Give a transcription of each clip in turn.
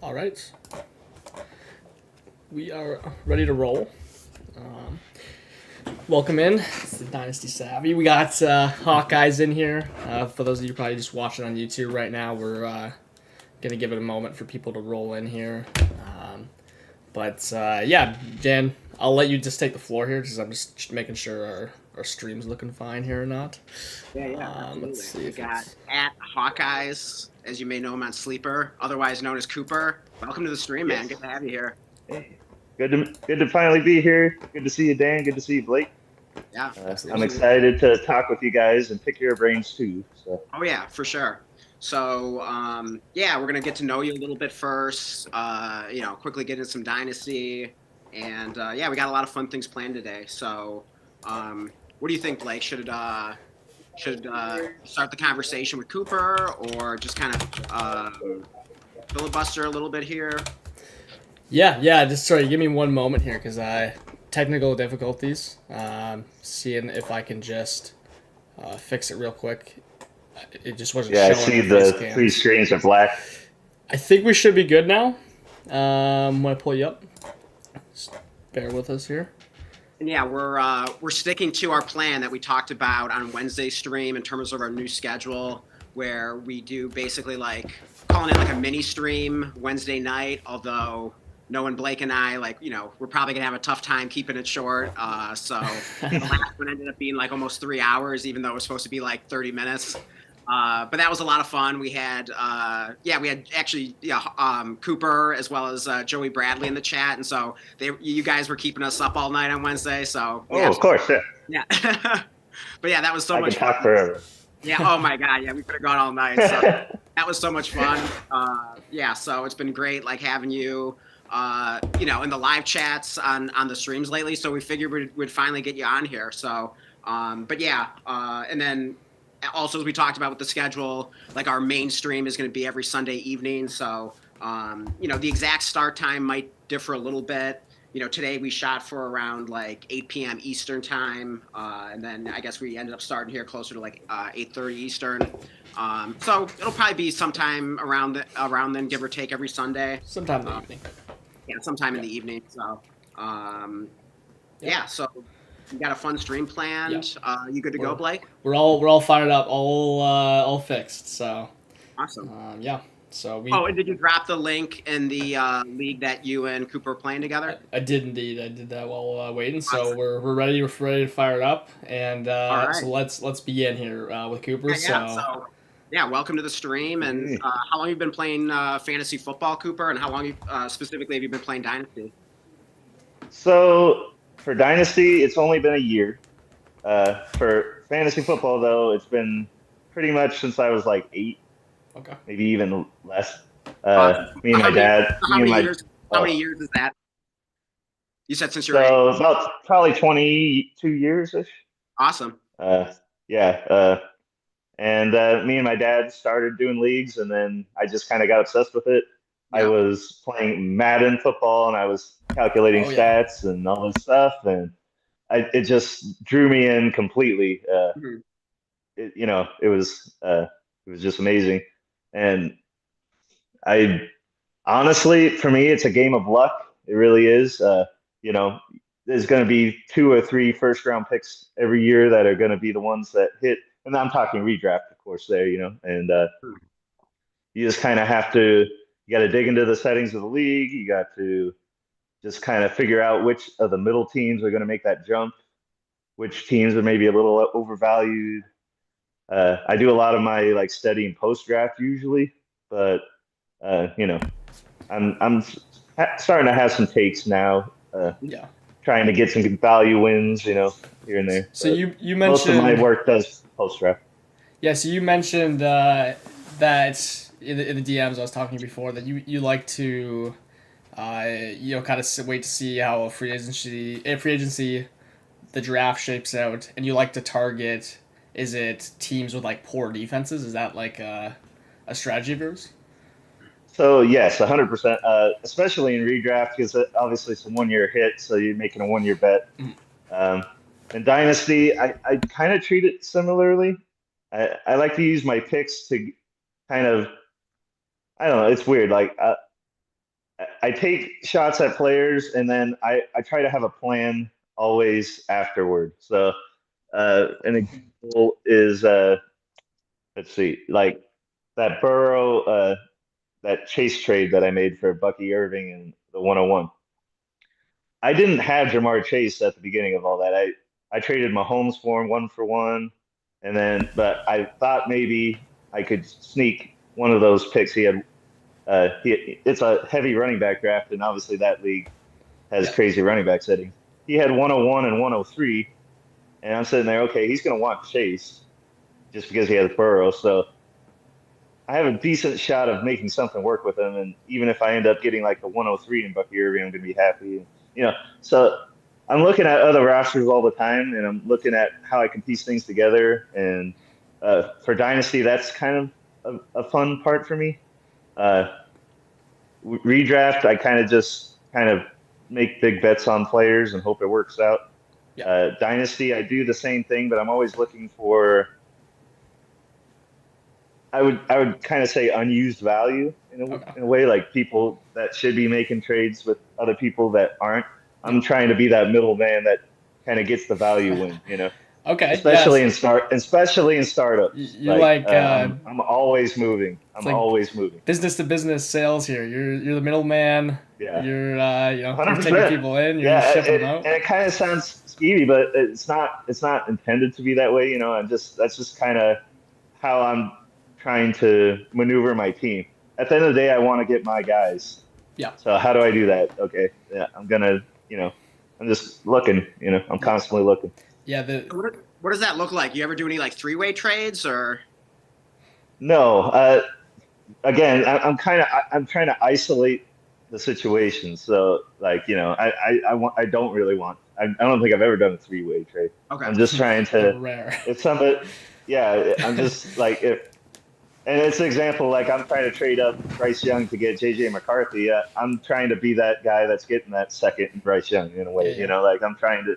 All right, we are ready to roll. Um, Welcome in. It's the Dynasty Savvy. We got Hawkeyes in here. For those of you probably just watching on YouTube right now, we're gonna give it a moment for people to roll in here. Yeah, Jan, I'll let you just take the floor here because I'm just making sure our stream's looking fine here or not. Yeah, Let's absolutely. see We if got it's at Hawkeyes, as you may know him on Sleeper, otherwise known as Cooper. Welcome to the stream, man. Yes. Good to have you here. Hey. Good to finally be here. Good to see you, Dan. Good to see you, Blake. Yeah, I'm absolutely. absolutely. excited to talk with you guys and pick your brains too. So Oh yeah, for sure. So yeah, we're gonna get to know you a little bit first. Quickly get into some Dynasty, and yeah, we got a lot of fun things planned today. So, what do you think, Blake? Should start the conversation with Cooper, or just kind of filibuster a little bit here? Yeah. Just sorry, give me one moment here because technical difficulties. Seeing if I can just fix it real quick. It just wasn't yeah, I showing see our face the three cams. screens are black. I think we should be good now. When I pull you up, just bear with us here. And yeah, we're sticking to our plan that we talked about on Wednesday stream in terms of our new schedule, where we do basically like calling it like a mini stream Wednesday night. Although knowing Blake and I, we're probably gonna have a tough time keeping it short. So the last one ended up being like almost 3 hours, even though it was supposed to be like 30 minutes. But that was a lot of fun. We had actually Cooper as well as Joey Bradley in the chat, and so you guys were keeping us up all night on Wednesday. So Oh, of course, yeah. yeah. But yeah, that was so I can much fun. talk forever. Yeah. Oh my God. Yeah, we could have gone all night. So that was so much fun. Yeah. So it's been great, like having you, in the live chats on the streams lately. So we figured we'd finally get you on here. So, but yeah, and then also as we talked about with the schedule, like our main stream is going to be every Sunday evening. So, the exact start time might differ a little bit. Today we shot for around like 8 p.m. Eastern time, and then I guess we ended up starting here closer to like 8:30 Eastern. So it'll probably be sometime around then, give or take, every Sunday. Sometime in the evening. Yeah, sometime in the evening. So, yeah. So you got a fun stream planned. You good to go, Blake? We're all fired up, all fixed. So Awesome. yeah. So we. Oh, and did you drop the link in the league that you and Cooper are playing together? I did indeed. I did that while waiting. So Awesome. we're ready. We're ready to fire it up. And All right. so let's begin here with Cooper. So yeah, welcome to the stream. And how long have you been playing fantasy football, Cooper? And how long specifically have you been playing Dynasty? So for Dynasty, it's only been a year. For fantasy football, though, it's been pretty much since I was like 8. Okay. Maybe even less. Me and How my dad. How many years is that? You said since you're So 8. about probably 22 years ish. Awesome. Yeah. And me and my dad started doing leagues, and then I just kind of got obsessed with it. I Yeah. was playing Madden football, and I was calculating stats and all this stuff, and it just drew me in completely. Mhm. It was just amazing. And I honestly, for me, it's a game of luck. It really is. You know, there's going to be 2 or 3 first round picks every year that are going to be the ones that hit. And I'm talking redraft, of course, there, and you just kind of have to, you got to dig into the settings of the league. You got to just kind of figure out which of the middle teams are going to make that jump, which teams are maybe a little overvalued. I do a lot of my like studying post draft usually, but uh, you know, I'm starting to have some takes now. Trying to get some good value wins, here and there. So But you most of mentioned my work does post draft. Yeah. So you mentioned that in the DMs I was talking before that you like to kind of wait to see how free agency the draft shapes out, and you like to target. Is it teams with like poor defenses? Is that like a strategy of yours? So yes, 100%. Especially in redraft because obviously it's a 1 year hit, so you're making a 1 year bet. Mm. In Dynasty, I kind of treat it similarly. I like to use my picks to kind of, I don't know, it's weird. Like I take shots at players, and then I try to have a plan always afterward. So an example is let's see, like that Burrow that chase trade that I made for Bucky Irving in the 101. I didn't have Jamar Chase at the beginning of all that. I traded Mahomes for him 1 for 1, and then but I thought maybe I could sneak one of those picks. It's a heavy running back draft, and obviously that league has Yeah. crazy running back settings. He had 101 and 103, and I'm sitting there, okay, he's going to want Chase just because he has Burrow. So I have a decent shot of making something work with him, and even if I end up getting like the 103 in Bucky Irving, I'm going to be happy. So I'm looking at other rosters all the time, and I'm looking at how I can piece things together. And for Dynasty, that's kind of a fun part for me. Uh, Redraft, I kind of make big bets on players and hope it works out. Yeah. Dynasty, I do the same thing, but I'm always looking for. I would kind of say unused value in a way, like people that should be making trades with other people that aren't. I'm trying to be that middleman that kind of gets the value win. Okay. Especially yes. especially in startups. You're like I'm always moving. I'm like always moving. business to business sales here. You're the middleman. Yeah. You're you're 100%. taking people in. You're Yeah, shipping them out. and it kind of sounds skeevy, but it's not. It's not intended to be that way. That's just kind of how I'm trying to maneuver my team. At the end of the day, I want to get my guys. Yeah. So how do I do that? Okay, yeah, I'm gonna. I'm just looking. I'm constantly looking. Yeah. What does that look like? You ever do any like three-way trades or? No. Again, I'm trying to isolate the situation. So I don't really want. I don't think I've ever done a three-way trade. Okay. I'm just trying to. Rare. If somebody, yeah, I'm just like if. And it's an example, like I'm trying to trade up Bryce Young to get JJ McCarthy. I'm trying to be that guy that's getting that second Bryce Young in a way. Yeah. Like I'm trying to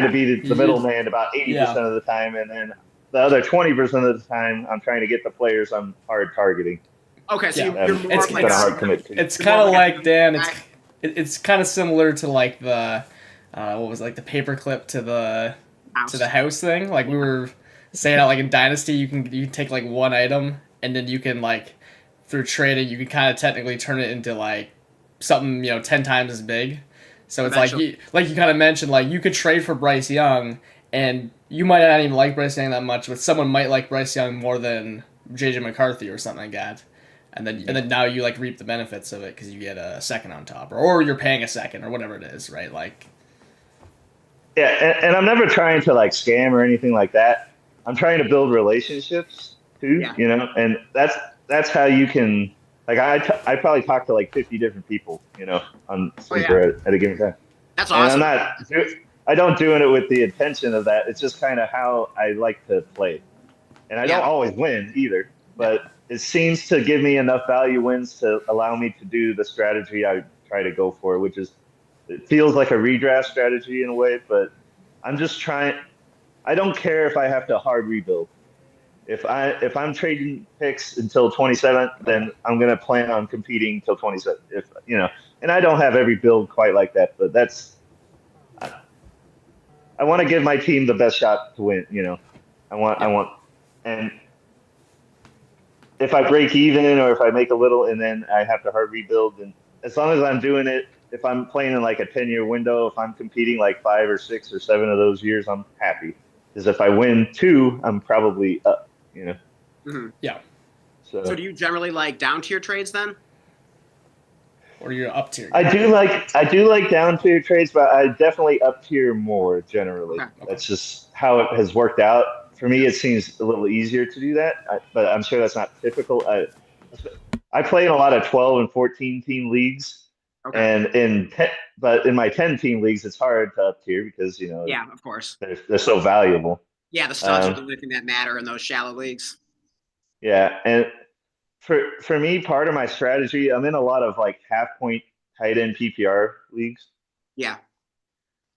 be the middleman about 80% of the time, and then the other 20% of the time, I'm trying to get the players I'm hard targeting. Okay, so Yeah. you're more It's- like It's hard commit to. It's kind of like Dan. guy. It's kind of similar to like the what was it, like the paperclip to the house thing. Like we were saying how like in Dynasty you can take like one item and then you can like through trading you can kind of technically turn it into like something 10 times as big. So it's Eventually. like you kind of mentioned, like you could trade for Bryce Young and you might not even like Bryce Young that much, but someone might like Bryce Young more than JJ McCarthy or something like that. And then now you like reap the benefits of it because you get a second on top, or you're paying a second or whatever it is, right? Like, Yeah, and I'm never trying to like scam or anything like that. I'm trying to build relationships too, Yeah. and that's how you can. Like I probably talk to like 50 different people, on Sleeper at a given time. That's And awesome. I don't doing it with the intention of that. It's just kind of how I like to play. And I don't always win either, but it seems to give me enough value wins to allow me to do the strategy I try to go for, which is it feels like a redraft strategy in a way, but I'm just trying. I don't care if I have to hard rebuild. If I'm trading picks until 27, then I'm gonna plan on competing till 27. And I don't have every build quite like that, but I want to give my team the best shot to win. I want, and if I break even or if I make a little and then I have to hard rebuild, and as long as I'm doing it, if I'm playing in like a 10-year window, if I'm competing like 5 or 6 or 7 of those years, I'm happy. Because if I win 2, I'm probably up. Mm-hmm. yeah, So do you generally like down tier trades then? or you're up tier. I do like down tier trades, but I definitely up tier more generally. Okay. That's just how it has worked out. For me, it seems a little easier to do that, but I'm sure that's not typical. I play in a lot of 12 and 14 team leagues, Okay. and but in my 10 team leagues, it's hard to up tier because Yeah, of course. they're so valuable. Yeah, the studs are Um, the only thing that matter in those shallow leagues. Yeah, and for me, part of my strategy, I'm in a lot of like half point tight end PPR leagues. Yeah.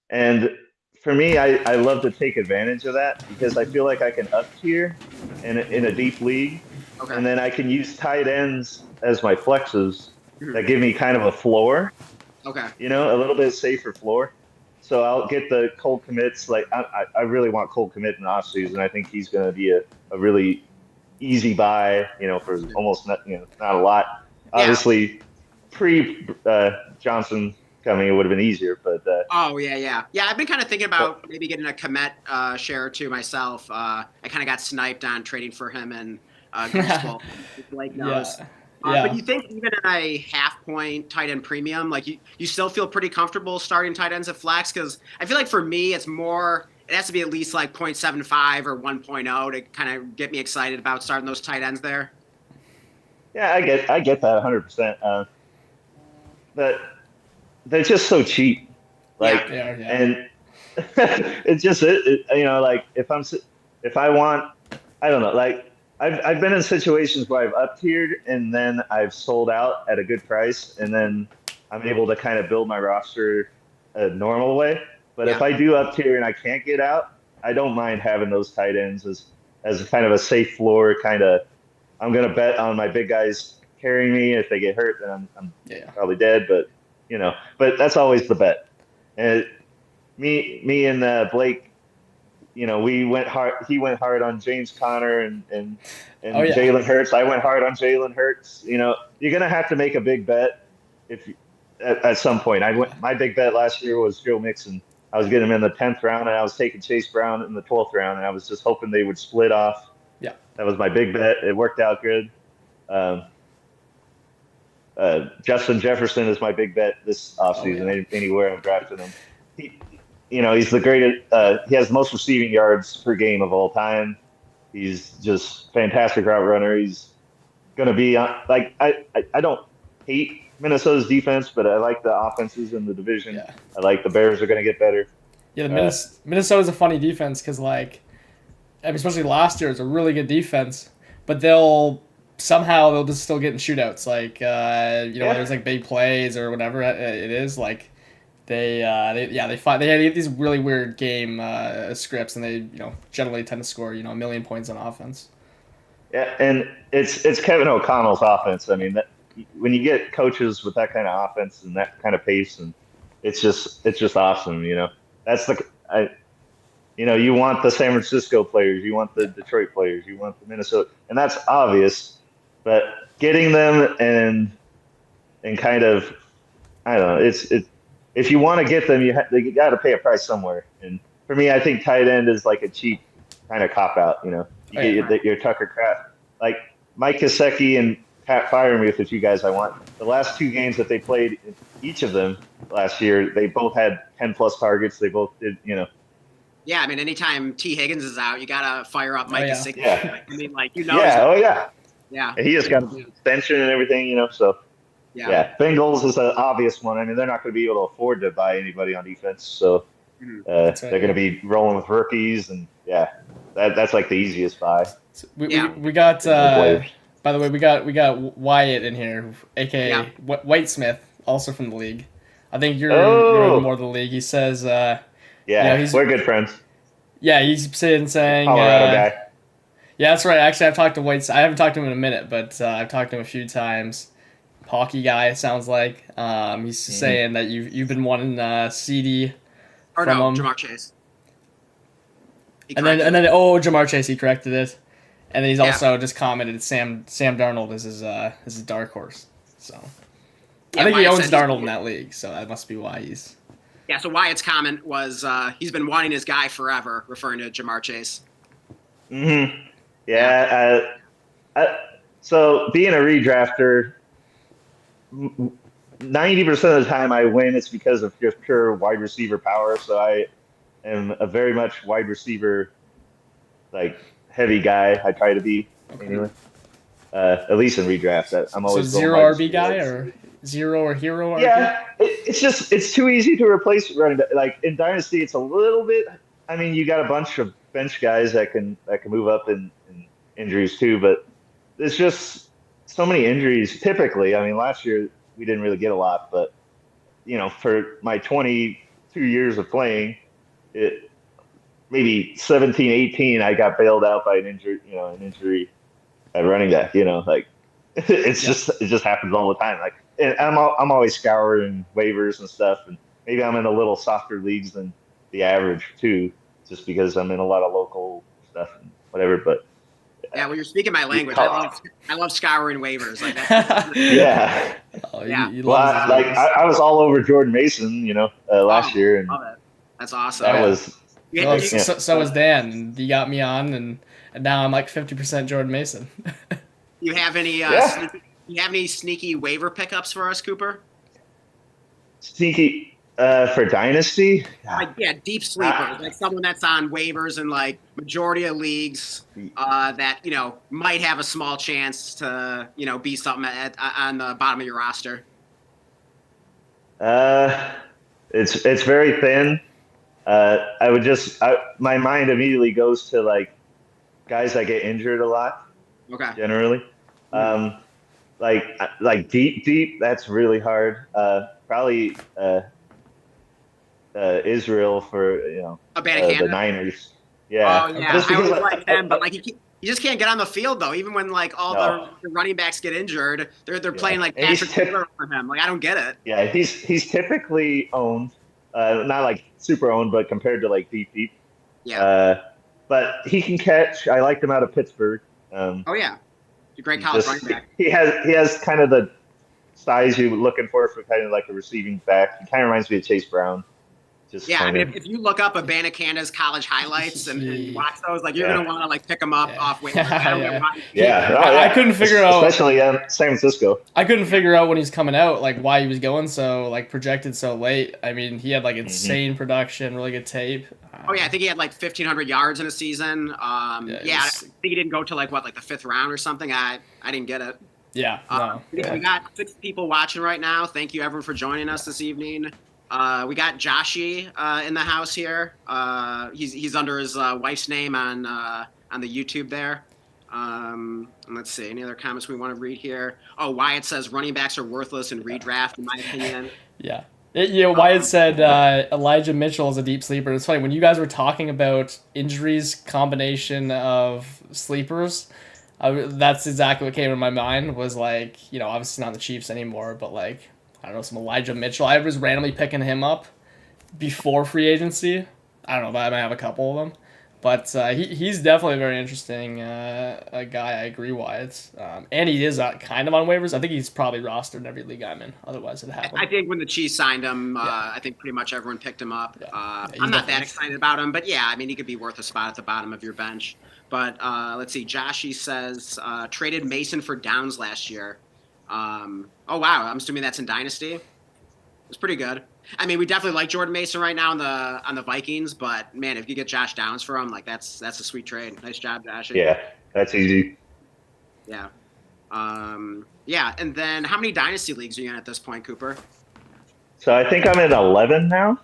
And for me, I love to take advantage of that because I feel like I can up tier in a deep league, Okay. and then I can use tight ends as my flexes that give me kind of a floor, Okay. a little bit safer floor. So I'll get the cold commits. Like I really want cold commit in the off season. I think he's going to be a really easy buy, for almost not a lot. Yeah. Obviously, pre Johnson coming, it would have been easier, but Oh yeah. I've been kind of thinking but about maybe getting a Komet share or two myself. I kind of got sniped on trading for him and Goose Bowl. Blake knows. Yeah. But Yeah. you think even in a half point tight end premium, like you still feel pretty comfortable starting tight ends at flex? Because I feel like for me, it's more. It has to be at least like 0.75 or 1.0 to kind of get me excited about starting those tight ends there. yeah, I get that 100%. But they're just so cheap, Yeah. like, Yeah. and it's just like if I want, I don't know, like I've been in situations where I've up tiered and then I've sold out at a good price, and then I'm able to kind of build my roster a normal way. But if Yeah. I do up tier and I can't get out, I don't mind having those tight ends as kind of a safe floor kind of. I'm gonna bet on my big guys carrying me. If they get hurt, then I'm Yeah. probably dead. But that's always the bet. And me and Blake, we went hard. He went hard on James Conner Oh and yeah. Jalen Hurts. I went hard on Jalen Hurts. You're gonna have to make a big bet if at some point. My big bet last year was Joe Mixon. I was getting him in the 10th round, and I was taking Chase Brown in the 12th round, and I was just hoping they would split off. Yeah. That was my big bet. It worked out good. Um, Justin Jefferson is my big bet this Oh yeah. offseason. Anywhere I'm drafting him, he, he's the greatest. He has the most receiving yards per game of all time. He's just fantastic route runner. He's going to be like I don't hate Minnesota's defense, but I like the offenses in the division. Yeah. I like the Bears are going to get better. Yeah. Uh, Minnesota's a funny defense because I mean, especially last year, it's a really good defense, but they'll just still get in shootouts. Like whether yeah, it's like big plays or whatever it is. Like they have these really weird game scripts, and they generally tend to score a million points on offense. yeah, and it's Kevin O'Connell's offense. I mean, that when you get coaches with that kind of offense and that kind of pace, and it's just awesome. That's you want the San Francisco players, you want the Yeah. Detroit players, you want the Minnesota, and that's obvious. But getting them and kind of, I don't know, it's if you want to get them, you got to pay a price somewhere. And for me, I think tight end is like a cheap kind of cop out. You Oh get yeah. your Tucker Kraft, like Mike Gesicki and Pat Firemouth, the two guys I want. The last two games that they played, each of them last year, they both had 10 plus targets. They both did. Yeah. I mean, anytime T Higgins is out, you gotta fire up Oh Mike yeah. Gesicki. Yeah, I mean, like he's yeah, oh yeah. yeah, And he just got an extension and everything. So yeah. yeah, Bengals is an obvious one. I mean, they're not going to be able to afford to buy anybody on defense, so Mhm. That's they're right. going to be rolling with rookies, and yeah, that's like the easiest buy. So we, Yeah. we, we got For the players. by the way, we got Wyatt in here, aka Yeah. Whitesmith, also from the league. I think you're in more Oh, of the league. He says yeah, he's we're good friends. he's saying Colorado guy. yeah, that's right. Actually, I've talked to Whites. I haven't talked to him in a minute, but I've talked to him a few times. Hockey guy, it sounds like. He's Mhm. saying that you've been wanting CD Or from no, him, Jamar Chase. He and then corrected it. Jamar Chase, he corrected it, and then he's Yeah. also just commented Sam Darnold is his dark horse. So I Yeah. think he Wyatt owns said he's Darnold in been- that league, so that must be why he's. Yeah. So Wyatt's comment was he's been wanting his guy forever, referring to Jamar Chase. Hmm. Yeah. So being a redrafter, 90% of the time I win. It's because of just pure wide receiver power. So I am a very much wide receiver like heavy guy. I try to be Okay. anyway. At least in redraft, I'm So always going zero wide RB receiver. guy or zero or hero RB? Yeah, it's too easy to replace running back. Like in Dynasty, it's a little bit. I mean, you got a bunch of bench guys that can move up in injuries too, but there's just so many injuries. Typically, I mean, last year we didn't really get a lot, but for my 22 years of playing, it maybe 17, 18, I got bailed out by an injury at running back. Like it just happens all the time. Like, and I'm always scouring waivers and stuff, and maybe I'm in a little softer leagues than the average too, just because I'm in a lot of local stuff and whatever. But Yeah, well, you're speaking my language. I love scouring waivers. Like yeah. Oh, yeah. you Well, love his waivers. I was all over Jordan Mason, last year, and Love it. That's awesome. that yeah. was Well, You, so was Dan, and he got me on, and now I'm like 50% Jordan Mason. you have any Yeah. you have any sneaky waiver pickups for us, Cooper? sneaky for Dynasty. Like deep sleepers, like someone that's on waivers in like majority of leagues that might have a small chance to be something on the bottom of your roster. It's very thin. My mind immediately goes to like guys that get injured a lot Okay. generally. Um, like deep, that's really hard. Probably Israel for the Niners. Yeah, Oh yeah, just I because always like them, but like you just can't get on the field though. Even when like all the running backs get injured, they're playing like Patrick Taylor for him. Like I don't get it. Yeah, he's typically owned, not like super owned, but compared to like deep. Yeah. But he can catch. I liked him out of Pittsburgh. Oh yeah, he's a great college running back. He has kind of the size you're looking for kind of like a receiving back. He kind of reminds me of Chase Brown. I mean, if you look up Abanacanda's college highlights and watch those, like you're gonna want to like pick them up off waivers. I couldn't figure out, especially San Francisco. I couldn't figure out when he's coming out, like why he was going so like projected so late. I mean, he had like insane production, really good tape. Oh yeah, I think he had like 1,500 yards in a season. I think he didn't go to like the 5th round or something. I didn't get it. Yeah. We got 6 people watching right now. Thank you everyone for joining us this evening. We got Joshy in the house here. He's under his wife's name on the YouTube there. And let's see, any other comments we want to read here? Oh, Wyatt says running backs are worthless in redraft, in my opinion. Yeah. Wyatt said Elijah Mitchell is a deep sleeper. It's funny, when you guys were talking about injuries, combination of sleepers, that's exactly what came to my mind, was like, obviously not the Chiefs anymore, but like, I don't know, some Elijah Mitchell. I was randomly picking him up before free agency. I don't know, but I might have a couple of them. But he's definitely a very interesting a guy. I agree, Wyatt. And he is kind of on waivers. I think he's probably rostered in every league I'm in. Otherwise, it happened. I think when the Chiefs signed him, I think pretty much everyone picked him up. I'm not that excited about him, but yeah, I mean, he could be worth a spot at the bottom of your bench. But let's see. Joshy says traded Mason for Downs last year. Oh wow, I'm assuming that's in Dynasty. It's pretty good. I mean, we definitely like Jordan Mason right now on the Vikings, but man, if you get Josh Downs for him, like that's a sweet trade. Nice job, Josh. Yeah, that's easy. Yeah. And then how many Dynasty leagues are you in at this point, Cooper? So I think I'm at 11 now.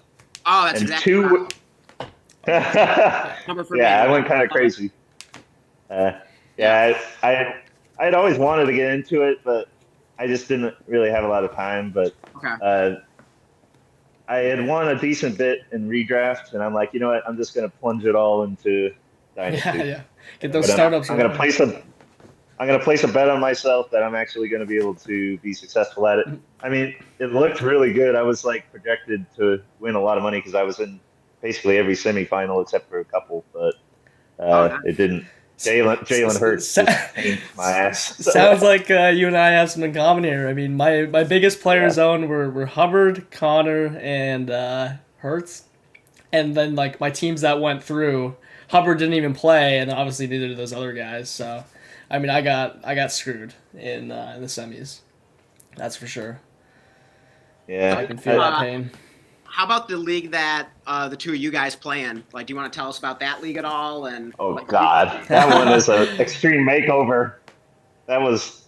Oh, that's and exactly. 2. I went kind of crazy. I'd always wanted to get into it, but I just didn't really have a lot of time. But I had won a decent bit in redraft, and I'm like, you know what? I'm just going to plunge it all into Dynasty. Yeah. Get those startups. I'm going to place a bet on myself that I'm actually going to be able to be successful at it. I mean, it looked really good. I was like projected to win a lot of money because I was in basically every semifinal except for a couple, but it didn't. Jalen Hurts just my ass. Sounds like you and I have some in common here. I mean, my biggest players owned were Hubbard, Connor, and Hurts. And then like my teams that went through, Hubbard didn't even play, and obviously neither did those other guys. So, I mean, I got screwed in the semis. That's for sure. Yeah, I can feel that pain. How about the league that the two of you guys play in? Like, do you want to tell us about that league at all? And God, that one is an extreme makeover. That was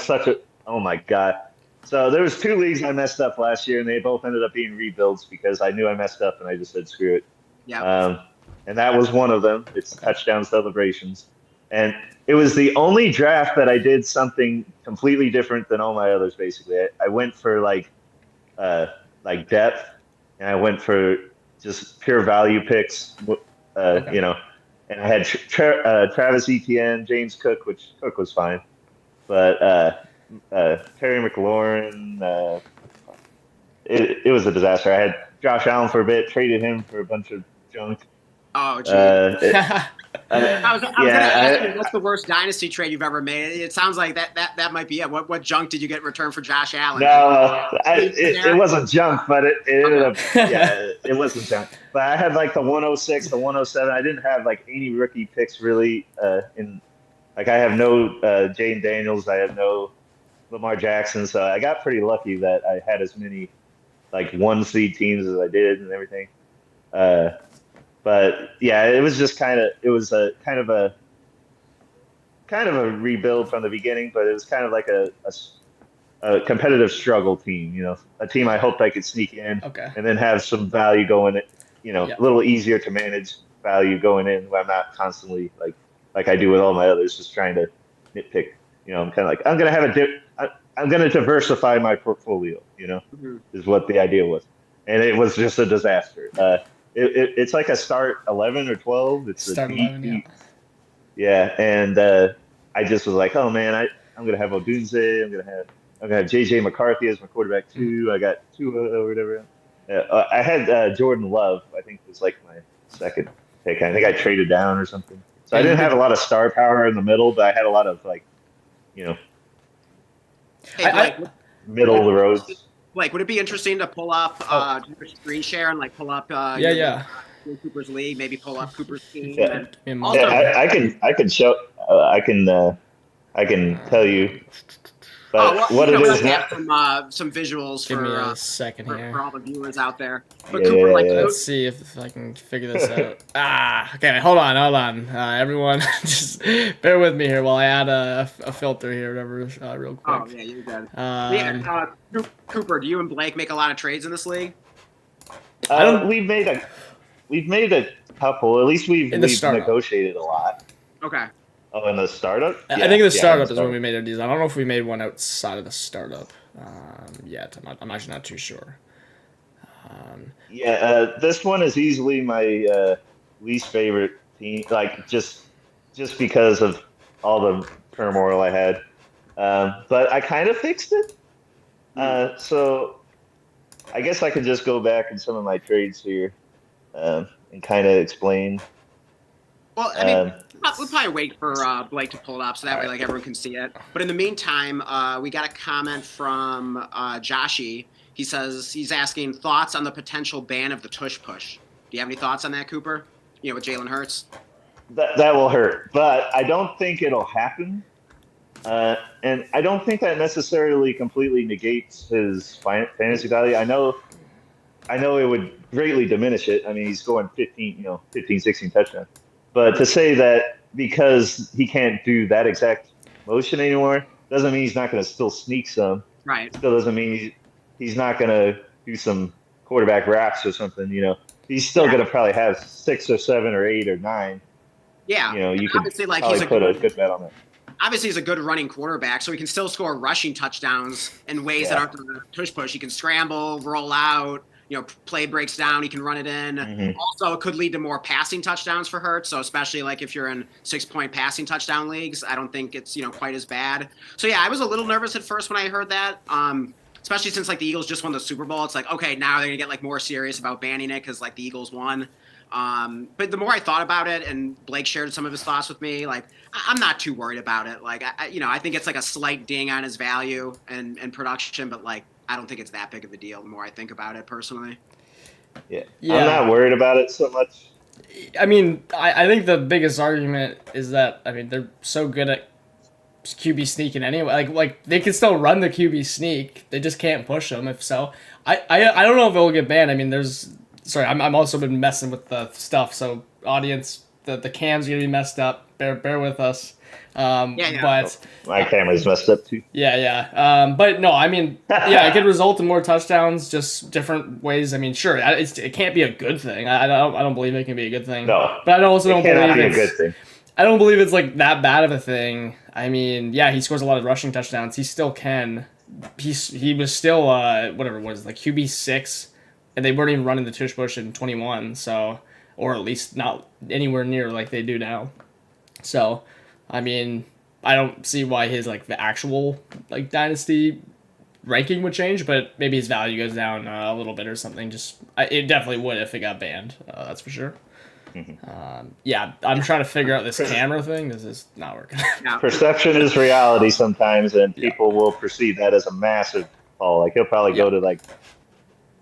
such a my God. So there was 2 leagues I messed up last year, and they both ended up being rebuilds because I knew I messed up and I just said screw it. Yeah. And that was one of them. It's touchdown celebrations, and it was the only draft that I did something completely different than all my others. Basically, I went for like depth, and I went for just pure value picks, and I had Travis Etienne, James Cook, which Cook was fine, but Terry McLaurin, it was a disaster. I had Josh Allen for a bit, traded him for a bunch of junk. Oh, geez. Uh, it, I was gonna ask you, what's the worst dynasty trade you've ever made? It sounds like that might be it. What junk did you get in return for Josh Allen? No, it wasn't junk, but it ended up, Okay. yeah, it wasn't junk. But I had like the 106, the 107. I didn't have like any rookie picks really. Like I have no Jaden Daniels, I have no Lamar Jackson, so I got pretty lucky that I had as many like one seed teams as I did and everything. Uh, but yeah, it was just it was a kind of a rebuild from the beginning, but it was kind of like a competitive struggle team, a team I hoped I could sneak in Okay. and then have some value going in, Yeah. a little easier to manage value going in where I'm not constantly like I do with all my others, just trying to nitpick. I'm kind of like, I'm going to diversify my portfolio, Mhm. is what the idea was. And it was just a disaster. It's like a start 11 or 12. It's a Start deep, 11, yeah. deep, yeah. And I just was like, oh man, I'm gonna have Odunze. I'm gonna have JJ McCarthy as my quarterback too. I got Tua or whatever. I had Jordan Love. I think was like my second pick. I think I traded down or something. So Yeah, I you didn't have did. a lot of star power in the middle, but I had a lot of like, you know, Hey, Blake, middle of the roads. would it be interesting to pull up Oh. your screen share and like pull up Yeah, your yeah. Cooper's league, maybe pull up Cooper's team, Yeah, and Give me a yeah. moment also, here. I can tell you, oh but well, what it we is like to now. have some visuals Give me for a second for here. all the viewers out there. But Yeah, Cooper, yeah, like, yeah. Let's see if I can figure this out. Okay, hold on. Everyone, just bear with me here while I add a filter here, whatever, real oh quick. yeah, you're good. Um, Yeah, Cooper, do you and Blake make a lot of trades in this league? I don't We've made a couple. At least we've in the we've startup. negotiated a lot. Okay. Oh, in the startup? I think the Yeah, in the startup is when we startup. made our deals. I don't know if we made one outside of the startup yet. I'm actually not too sure. Yeah, this one is easily my least favorite team. Like just because of all the turmoil I had. But I kind of fixed it. Hmm. So I guess I could just go back in some of my trades here and kind of explain. Well, I mean, Um, we'll probably wait for Blake to pull it up so that All way right. like everyone can see it. But in the meantime, we got a comment from Joshy. He says he's asking thoughts on the potential ban of the tush push. Do you have any thoughts on that, Cooper? With Jalen Hurts. that will hurt, but I don't think it'll happen. And I don't think that necessarily completely negates his fantasy value. I know it would greatly diminish it. I mean, he's scoring 15, 15, 16 touchdowns. But to say that because he can't do that exact motion anymore doesn't mean he's not going to still sneak some. Right. Still doesn't mean he's not going to do some quarterback wraps or something. He's still Yeah. going to probably have 6 or 7 or 8 or 9. Yeah. You And could obviously, like probably put a good bet on that. obviously he's a good running quarterback, so he can still score rushing touchdowns in ways that Yeah. aren't the tush push. He can scramble, roll out, play breaks down, he can run it in. Hmm. Also, it could lead to more passing touchdowns for Hurts. So especially like if you're in 6-point passing touchdown leagues, I don't think it's quite as bad. So yeah, I was a little nervous at first when I heard that. Especially since like the Eagles just won the Super Bowl. It's like, okay, now they're gonna get like more serious about banning it because like the Eagles won. But the more I thought about it, and Blake shared some of his thoughts with me, like I'm not too worried about it. Like I think it's like a slight ding on his value and production, but like I don't think it's that big of a deal. The more I think about it personally. Yeah. I'm Yeah. not worried about it so much. I mean, I think the biggest argument is that they're so good at QB sneaking anyway. Like they can still run the QB sneak. They just can't push them. If so, I don't know if it'll get banned. I mean, I'm also been messing with the stuff. So audience, the cam's gonna be messed up. Bear with us. Yeah. But My camera's messed up too. yeah. But no, I mean, yeah, it could result in more touchdowns, just different ways. I mean, sure, it can't be a good thing. I don't believe it can be a good thing. No, But I also it don't cannot believe be a it's good thing. I don't believe it's like that bad of a thing. I mean, yeah, he scores a lot of rushing touchdowns. He still can. He was still whatever it was, like QB6, and they weren't even running the tush push in 21. So, or at least not anywhere near like they do now. So, I mean, I don't see why his like the actual like dynasty ranking would change, but maybe his value goes down a little bit or something. It definitely would if it got banned. That's for sure. Yeah, I'm trying to figure out this camera thing. This is not working. Perception is reality sometimes, and people will perceive that as a massive fall. Like he'll probably go to like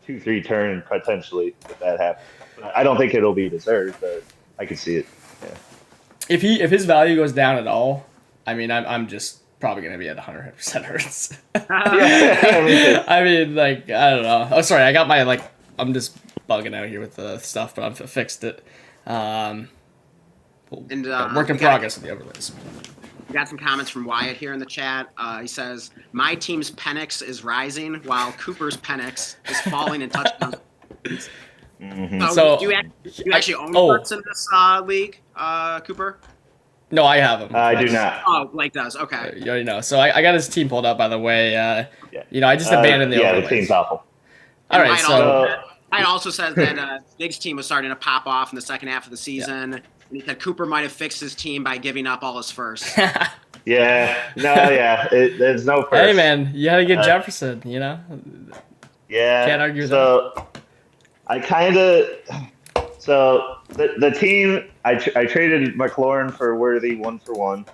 2-3 turn potentially if that happens. But I don't think it'll be deserved, but I can see it. Yeah. If his value goes down at all, I mean, I'm just probably gonna be at 100% Hurts. I mean, like I don't know. Oh, sorry, I got my like. I'm just bugging out here with the stuff, but I've fixed it. Work in progress with the overlays. We got some comments from Wyatt here in the chat. He says, "My team's Penix is rising while Cooper's Penix is falling in touchdowns." So, do you actually own Hurts in this league, Cooper? No, I have him. I do not. Oh, Blake does. Okay. You already know. So I got his team pulled up, by the way. I just abandoned the overlays. The team's awful. All right, Wyatt also says that Big's team was starting to pop off in the second half of the season. And he said Cooper might have fixed his team by giving up all his first. There's no first. Hey, man, you had to get Jefferson, you know? Yeah. Can't argue with that. So the team, I traded McLaurin for Worthy 1-for-1.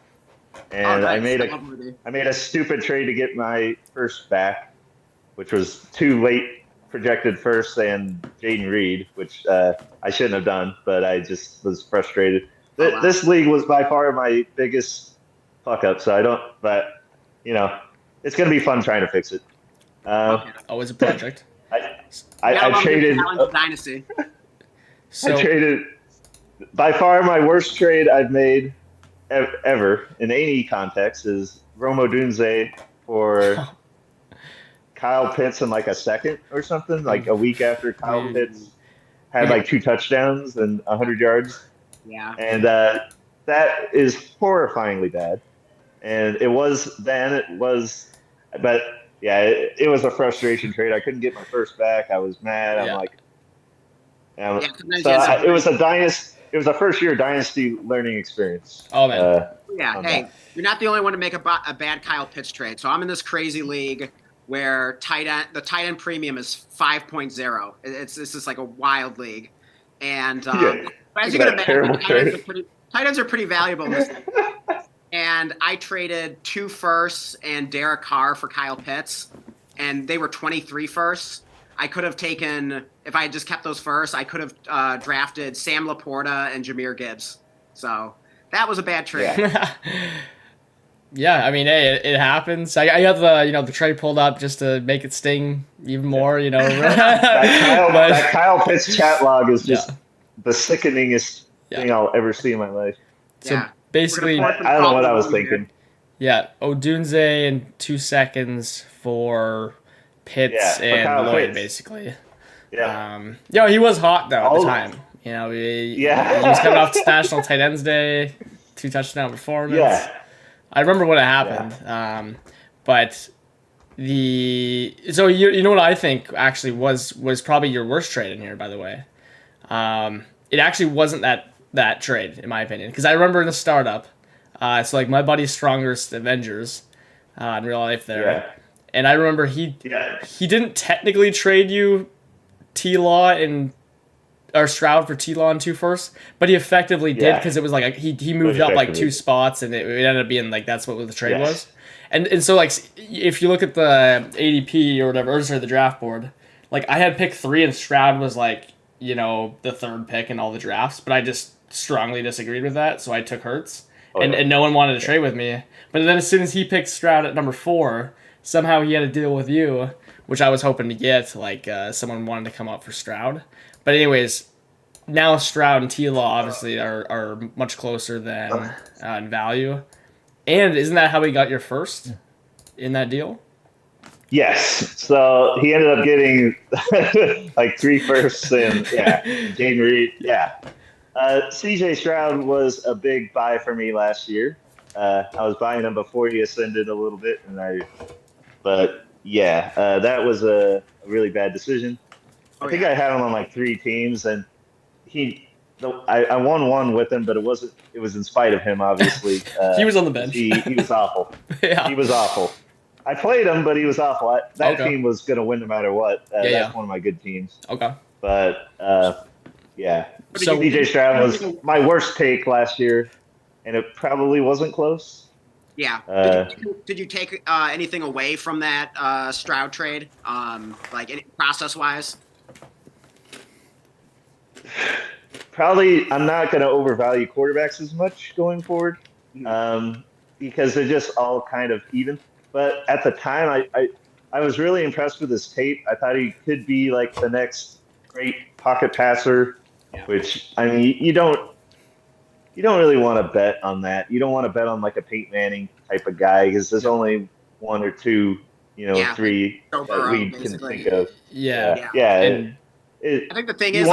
And I made a stupid trade to get my first back, which was too late projected first and Jaden Reed, which I shouldn't have done, but I just was frustrated. This league was by far my biggest fuck up, so I don't. But it's gonna be fun trying to fix it. Always a project. I traded Dynasty. I traded by far my worst trade I've made ever in any context is Rome Odunze for Kyle Pitts in like a second or something, like a week after Kyle Pitts had like 2 touchdowns and 100 yards. Yeah. And that is horrifyingly bad. And it was then, but yeah, it was a frustration trade. I couldn't get my first back. I was mad. I'm like, it was a dynasty. It was a first-year dynasty learning experience. Oh man. Hey, you're not the only one to make a bad Kyle Pitts trade. So I'm in this crazy league where the tight end premium is 5.0. It's just like a wild league, and as you can imagine, tight ends are pretty valuable in this league. And I traded 2 firsts and Derek Carr for Kyle Pitts, and they were 23 firsts. I could have taken, if I had just kept those first, I could have drafted Sam Laporta and Jahmyr Gibbs. So that was a bad trade. Yeah, I mean, hey, it happens. I got the trade pulled up just to make it sting even more, that Kyle Pitts chat log is just the sickeningest thing I'll ever see in my life. So basically, I don't know what I was thinking. Yeah, Odunze in 2 seconds for Pitts and Lloyd, basically. Yeah. He was hot though at the time. He was coming off National Tight Ends Day, 2 touchdown performance. Yeah. I remember when it happened, but so you know what I think actually was probably your worst trade in here, by the way. It actually wasn't that trade in my opinion, because I remember in the startup, it's like my buddy's strongest Avengers in real life there, and I remember he didn't technically trade you T-Law or Stroud for T-Law in 2 firsts, but he effectively did, because it was like he moved up like 2 spots, and it ended up being like that's what the trade was. And so like if you look at the ADP or whatever, or sorry, the draft board, like I had pick 3 and Stroud was like the 3rd pick in all the drafts, but I just strongly disagreed with that, so I took Hurts, and no one wanted to trade with me. But then as soon as he picked Stroud at number 4, somehow he had a deal with you, which I was hoping to get. Like someone wanted to come up for Stroud. But anyways, now Stroud and T-Law obviously are much closer than in value. And isn't that how he got your first in that deal? Yes. So he ended up getting like 3 firsts and Jaden Reed. Yeah. CJ Stroud was a big buy for me last year. I was buying him before he ascended a little bit, that was a really bad decision. I think I had him on like 3 teams, and he I won one with him, but it wasn't. It was in spite of him, obviously. He was on the bench. He was awful. Yeah. He was awful. I played him, but he was awful. That Okay. team was going to win no matter what. That's one of my good teams. Okay. But yeah. So DJ Stroud was my worst take last year, and it probably wasn't close. Yeah. Did you take anything away from that Stroud trade, like process-wise? Probably, I'm not going to overvalue quarterbacks as much going forward, because they're just all kind of even. But at the time, I was really impressed with his tape. I thought he could be like the next great pocket passer, which I mean, you don't really want to bet on that. You don't want to bet on like a Peyton Manning type of guy because there's only one or two, three that we can think of. Yeah. And I think the thing is,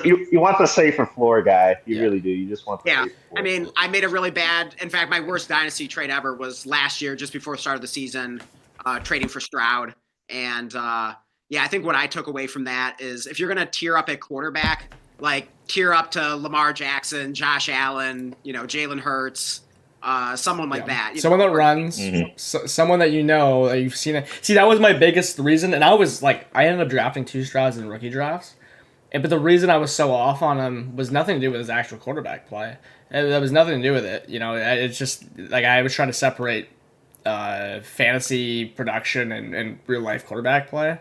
you want the safer floor guy. You really do. You just want the safer floor. I mean, I made a really bad. In fact, my worst dynasty trade ever was last year, just before the start of the season, trading for Stroud. And I think what I took away from that is if you're going to tier up at quarterback, like tier up to Lamar Jackson, Josh Allen, Jalen Hurts, someone like that. Someone that runs, someone that that you've seen it. See, that was my biggest reason, and I ended up drafting 2 Strouds in rookie drafts, but the reason I was so off on him was nothing to do with his actual quarterback play. That was nothing to do with it. It's just like I was trying to separate fantasy production and real life quarterback play.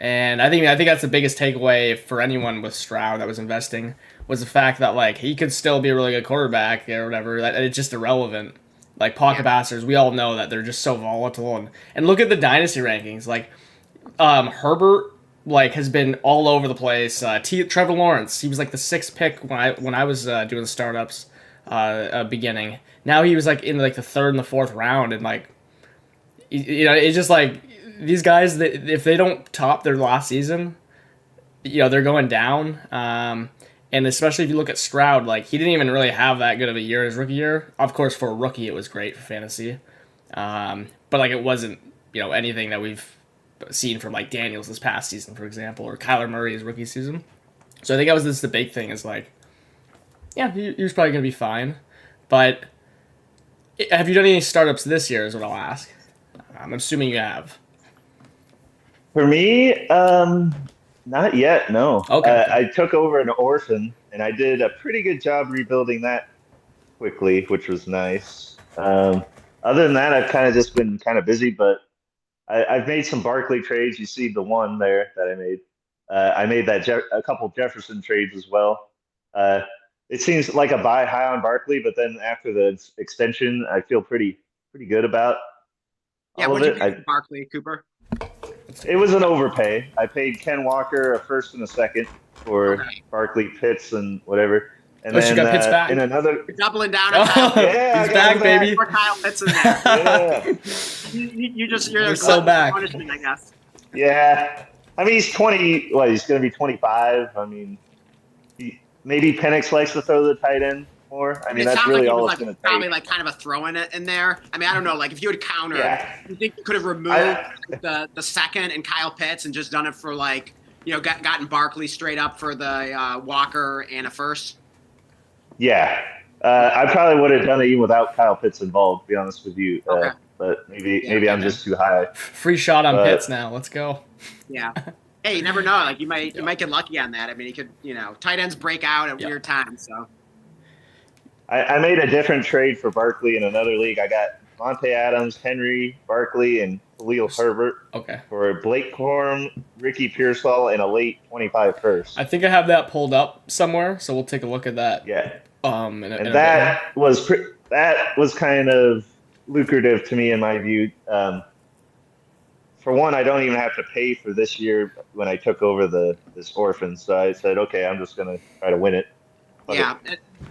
And I think that's the biggest takeaway for anyone with Stroud that was investing was the fact that like he could still be a really good quarterback or whatever. That it's just irrelevant. Like pocket passers, we all know that they're just so volatile. And look at the dynasty rankings. Like Herbert has been all over the place. Trevor Lawrence, he was like the 6th pick when I was doing the startups beginning. Now he was like in like the 3rd and the 4th round, and like it's just like. These guys, if they don't top their last season, they're going down. And especially if you look at Stroud, like he didn't even really have that good of a year his rookie year. Of course, for a rookie, it was great for fantasy, but like it wasn't anything that we've seen from like Daniels this past season, for example, or Kyler Murray's rookie season. So I think that was the big thing is like, he was probably gonna be fine, but have you done any startups this year? Is what I'll ask. I'm assuming you have. For me, not yet, no. Okay. I took over an orphan, and I did a pretty good job rebuilding that quickly, which was nice. Other than that, I've kind of just been kind of busy, but I've made some Barkley trades. You see the one there that I made. I made a couple Jefferson trades as well. It seems like a buy high on Barkley, but then after the extension, I feel pretty good about all of it. What'd you pay Barkley, Cooper? It was an overpay. I paid Ken Walker a 1st and a 2nd for Barkley, Pitts, and whatever. And then you got Pitts back. In another, you're doubling down on Kyle. He's back, baby. More Kyle Pitts in there. You're so back. Punishment, I guess. Yeah, I mean he's 20. Well, he's going to be 25. I mean, maybe Penix likes to throw the tight end more. I mean, that's really all it's going to take. Probably like kind of a throw in it in there. I mean, I don't know. Like if you had countered, you think you could have removed the 2nd and Kyle Pitts and just done it for like gotten Barkley straight up for the Walker and a 1st. Yeah, I probably would have done it even without Kyle Pitts involved. To be honest with you, but maybe I'm just too high. Free shot on Pitts now. Let's go. Yeah. Hey, you never know. Like you might get lucky on that. I mean, he could tight ends break out at weird times. So. I made a different trade for Barkley in another league. I got Monte Adams, Henry, Barkley, and Khalil Herbert for Blake Corum, Ricky Pearsall, and a late 25 first. I think I have that pulled up somewhere, so we'll take a look at that. Yeah. That was kind of lucrative to me in my view. For one, I don't even have to pay for this year when I took over this orphan. So I said, okay, I'm just going to try to win it.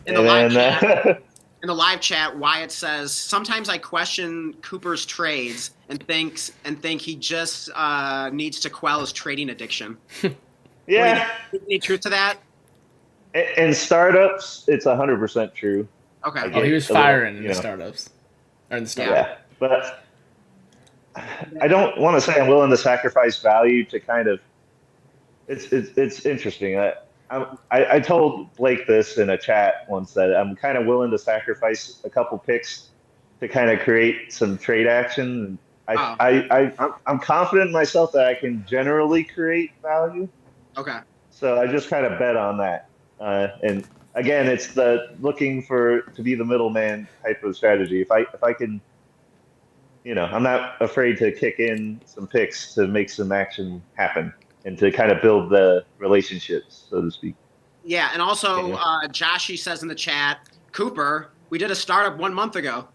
In the live chat, Wyatt says sometimes I question Cooper's trades and think he just needs to quell his trading addiction. Yeah, any truth to that? In startups, it's 100% true. Okay. He was firing in the startups. Or in the startup. Yeah, but I don't want to say I'm willing to sacrifice value to kind of. It's interesting. I told Blake this in a chat once that I'm kind of willing to sacrifice a couple picks to kind of create some trade action. Oh, I'm confident in myself that I can generally create value. okay. So I just kind of bet on that. And again, it's the looking for to be the middleman type of strategy. If I can, I'm not afraid to kick in some picks to make some action happen and to kind of build the relationships, so to speak. Yeah, and also Yeah. Joshy says in the chat, Cooper, we did a startup 1 month ago.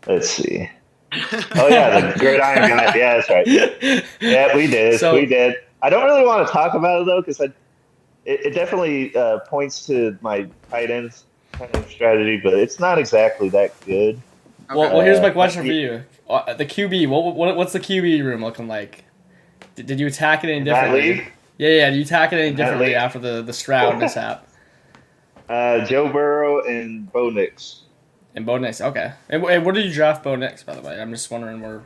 Let's see. Oh yeah, the gridiron guy. Yeah, that's right. Yeah, we did. So- We did. I don't really want to talk about it though, because it definitely points to my tight ends kind of strategy, but it's not exactly that good. Okay. Well, here's my question for you. The QB, what's the QB room looking like? Did you attack it any In that differently? league, Yeah. Did you attack it any In that differently league? after the Stroud mishap? Joe Burrow and Bo Nix. And Bo Nix, okay. And where did you draft Bo Nix, by the way? I'm just wondering where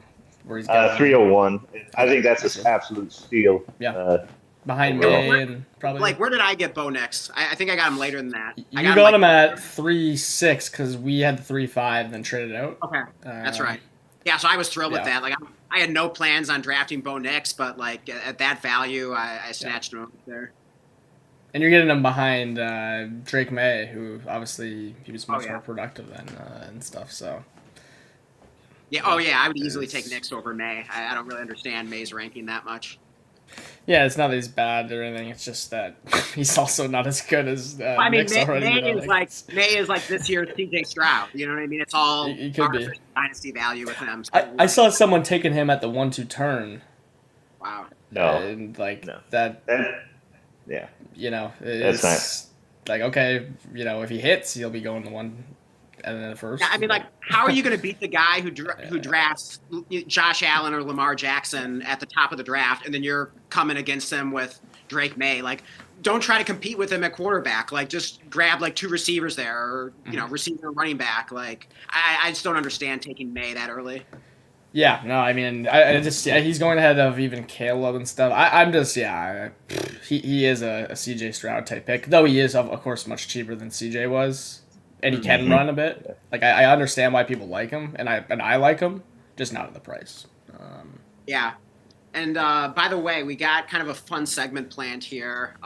he's going. 301. I think that's an absolute steal. Yeah. Behind overall. May and probably. Like, where did I get Bo Nix? I think I got him later than that. I You got him like, at 3.6 because we had the 3.5 and then traded out. Okay, that's right. Yeah, so I was thrilled with yeah. that. Like, I had no plans on drafting Bo Nix, but like at that value, I snatched him up there. And you're getting him behind Drake May, who obviously he was much yeah. more productive than and stuff. So Yeah. Oh yeah, I would easily take Nix over May. I don't really understand May's ranking that much. yeah, it's not that he's bad or anything. It's just that he's also not as good as I mean, Nick's already. May is like this year's CJ Stroud. You know what I mean? It's all He could be. dynasty value with him. So, I saw someone taking him at the 1-2 turn. Wow. No. And like No. that. Yeah. It's That's like, okay, if he hits, he'll be going the one and then the first. Yeah, I mean, like, how are you going to beat the guy who drafts Josh Allen or Lamar Jackson at the top of the draft, and then you're coming against him with Drake May? Like, don't try to compete with him at quarterback. Like, just grab like 2 receivers there, or receiver and running back. Like, I just don't understand taking May that early. Yeah, no, I mean, I just he's going ahead of even Caleb and stuff. I'm just he is a CJ Stroud type pick, though he is of course much cheaper than CJ was, and he can run a bit. Like I understand why people like him, and I like him, just not at the price. Yeah. And by the way, we got kind of a fun segment planned here.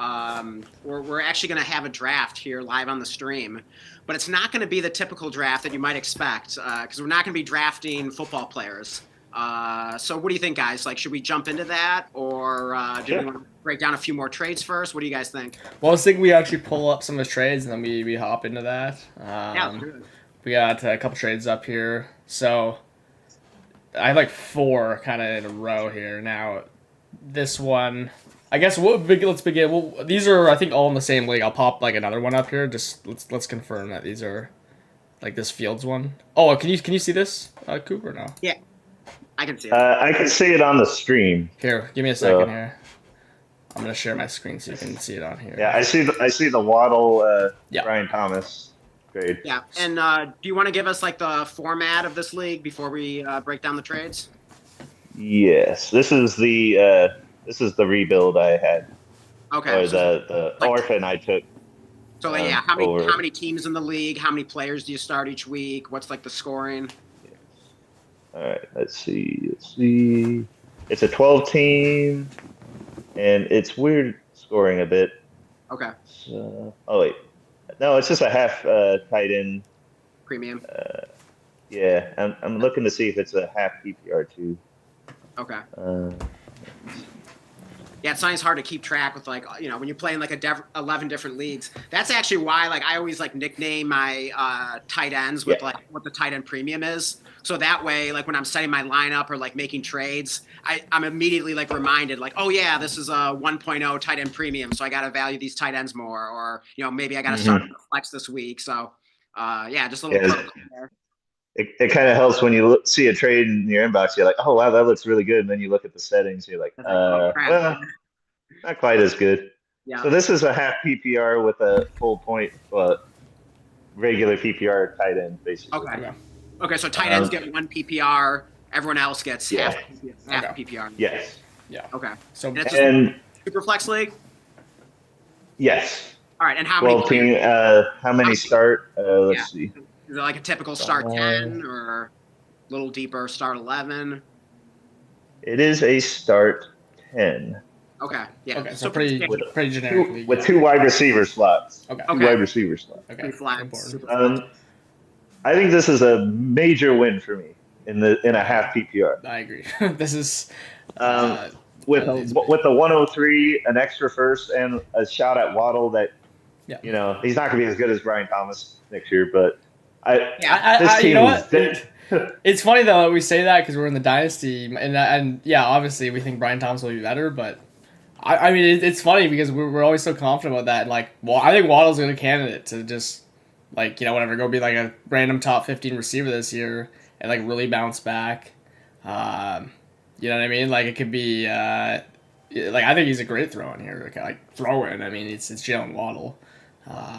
We're actually going to have a draft here live on the stream, but it's not going to be the typical draft that you might expect because we're not going to be drafting football players. So what do you think, guys? Like, should we jump into that, or do we want to break down a few more trades first? What do you guys think? Well, I was thinking we actually pull up some of his trades and then we hop into that. Yeah, let's do it. We got a couple trades up here, so I have like 4 kind of in a row here. Now, this one, I guess let's begin. Well, these are I think all in the same league. I'll pop like another one up here. Just let's confirm that these are like this Fields one. Oh, can you see this, Cooper? No. Yeah, I can see it. I can see it on the stream. Here, give me a second here. I'm gonna share my screen so you can see it on here. Yeah, I see the Waddle, Yeah. Brian Thomas trade. Yeah, and do you want to give us like the format of this league before we break down the trades? Yes, this is the rebuild I had, Okay. or the orphan I took. So yeah, how over. many teams in the league? How many players do you start each week? What's like the scoring? All right, let's see. It's a 12 team, and it's weird scoring a bit. Okay. So, oh wait, no, it's just a half tight end. Premium. Yeah, I'm looking to see if it's a half PPR too. Okay. Uh, Yeah, it's sometimes hard to keep track with like when you play in like 11 different leagues. That's actually why like I always like nickname my tight ends with like what the tight end premium is. So that way, like when I'm setting my lineup or like making trades, I'm immediately like reminded like, oh yeah, this is a 1.0 tight end premium, so I got to value these tight ends more, or maybe I got to start with flex this week. So just a little pro there. It kind of helps when you see a trade in your inbox. You're like, oh wow, that looks really good, and then you look at the settings. You're like, well, not quite as good. Yeah. So this is a half PPR with a full point, regular PPR tight end, basically. Okay. So tight ends get 1 PPR. Everyone else gets half PPR. Yes. Yeah. Okay. So and it's And super flex league. Yes. All right, and how many 12 players? team. How many start? Yeah, Let's see. is it like a typical start 10 or a little deeper start 11? It is a start 10 Okay, yeah, Okay, so so pretty with standard, pretty generic league. with Yeah. two wide receiver slots. Okay. Two Okay. wide receiver slots. Okay. pretty flat, Important. super flat. I think this is a major win for me in a half PPR. I agree. This is Um, one of these. with the 103, an extra first, and a shot at Waddle that Yeah. he's not going to be as good as Brian Thomas next year, but Yeah. this team You know is what? It's funny though that we say that because we're in the dynasty, and yeah, obviously we think Brian Thomas will be better, but I mean it's funny because we're always so confident about that. And like, well, I think Waddle's a good candidate to just like whatever go be like a random top 15 receiver this year and like really bounce back. You know what I mean? Like it could be like I think he's a great throw in here. Like throw in. I mean it's Jalen Waddle.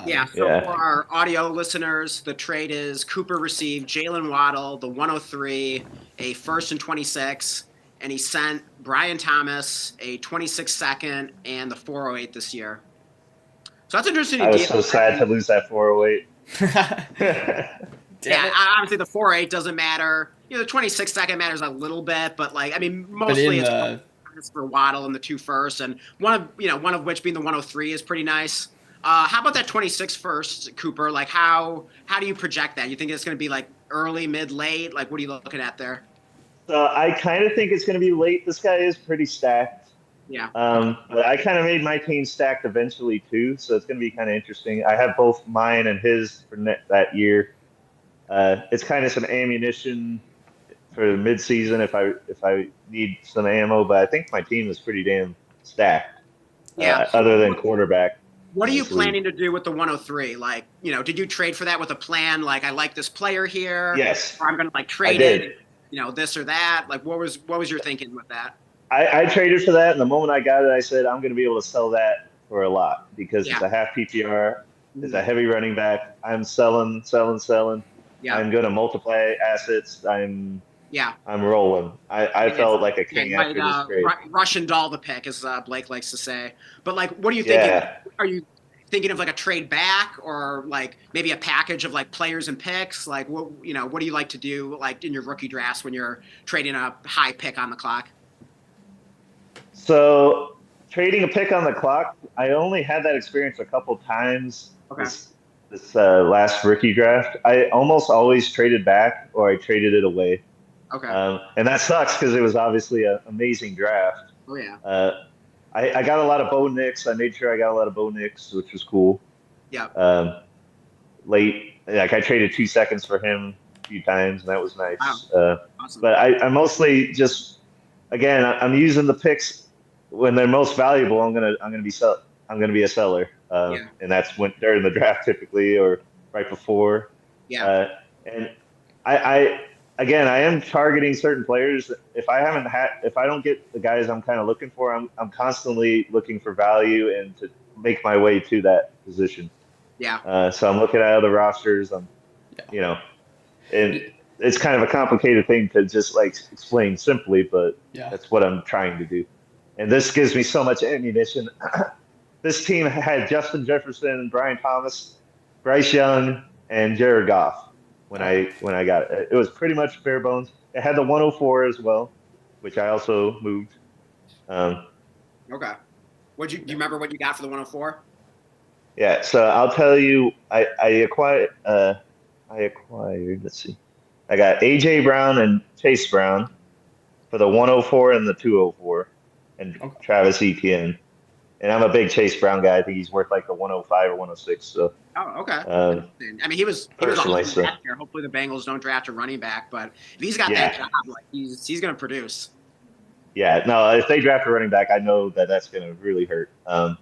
Yeah, so for our audio listeners, the trade is Cooper received Jalen Waddle, the 103, a first and 26, and he sent Brian Thomas a 26 second and the 408 this year. So that's interesting. I was so sad to lose that 408. Yeah, obviously the 408 doesn't matter. The 26 second matters a little bit, but like I mean, mostly it's for Waddle and the 2 firsts, and one of which being the 103 is pretty nice. How about that 26 first, Cooper? Like how do you project that? You think it's going to be like early, mid, late? Like what are you looking at there? So I kind of think it's going to be late. This guy is pretty stacked. Yeah. But I kind of made my team stacked eventually too, so it's going to be kind of interesting. I have both mine and his for that year. It's kind of some ammunition for the midseason if I need some ammo, but I think my team is pretty damn stacked. Yeah. Other than quarterback. What are you planning to do with the 103? Like, did you trade for that with a plan? Like, I like this player here. Yes. Or I'm going to like trade it. This or that. Like, what was your thinking with that? I traded for that, and the moment I got it, I said I'm going to be able to sell that for a lot because it's a half PPR. It's a heavy running back. I'm selling. Yeah. I'm going to multiply assets. I'm rolling. I felt like a king after this trade. Russian doll the pick, as Blake likes to say. But like, what are you thinking? Yeah. Are you thinking of like a trade back or like maybe a package of like players and picks? Like what do you like to do like in your rookie drafts when you're trading a high pick on the clock? So trading a pick on the clock, I only had that experience a couple times. Okay. This last rookie draft, I almost always traded back or I traded it away. Okay. And that sucks because it was obviously an amazing draft. Oh yeah. I got a lot of Bo Nix. I made sure I got a lot of Bo Nix, which was cool. Yeah. Late, like I traded 2 seconds for him a few times, and that was nice. Wow. Awesome. But I mostly just, again, I'm using the picks when they're most valuable. I'm gonna be a seller, and that's when during the draft typically or right before. Yeah. And I am targeting certain players. If I don't get the guys I'm kind of looking for, I'm constantly looking for value and to make my way to that position. Yeah. So I'm looking at other rosters. And it's kind of a complicated thing to just like explain simply, but that's what I'm trying to do. And this gives me so much ammunition. This team had Justin Jefferson, Brian Thomas, Bryce Young, and Jared Goff. When I got it, it was pretty much bare bones. It had the 104 as well, which I also moved. Okay. Do you remember what you got for the 104? Yeah, so I'll tell you, I acquired. Let's see, I got AJ Brown and Chase Brown for the 104 and the 204, and Travis Etienne. And I'm a big Chase Brown guy. I think he's worth like the 105 or 106. So. Oh, okay. I mean, he was awesome last year. Hopefully, the Bengals don't draft a running back, but if he's got that job, like he's going to produce. Yeah, no. If they draft a running back, I know that's going to really hurt. But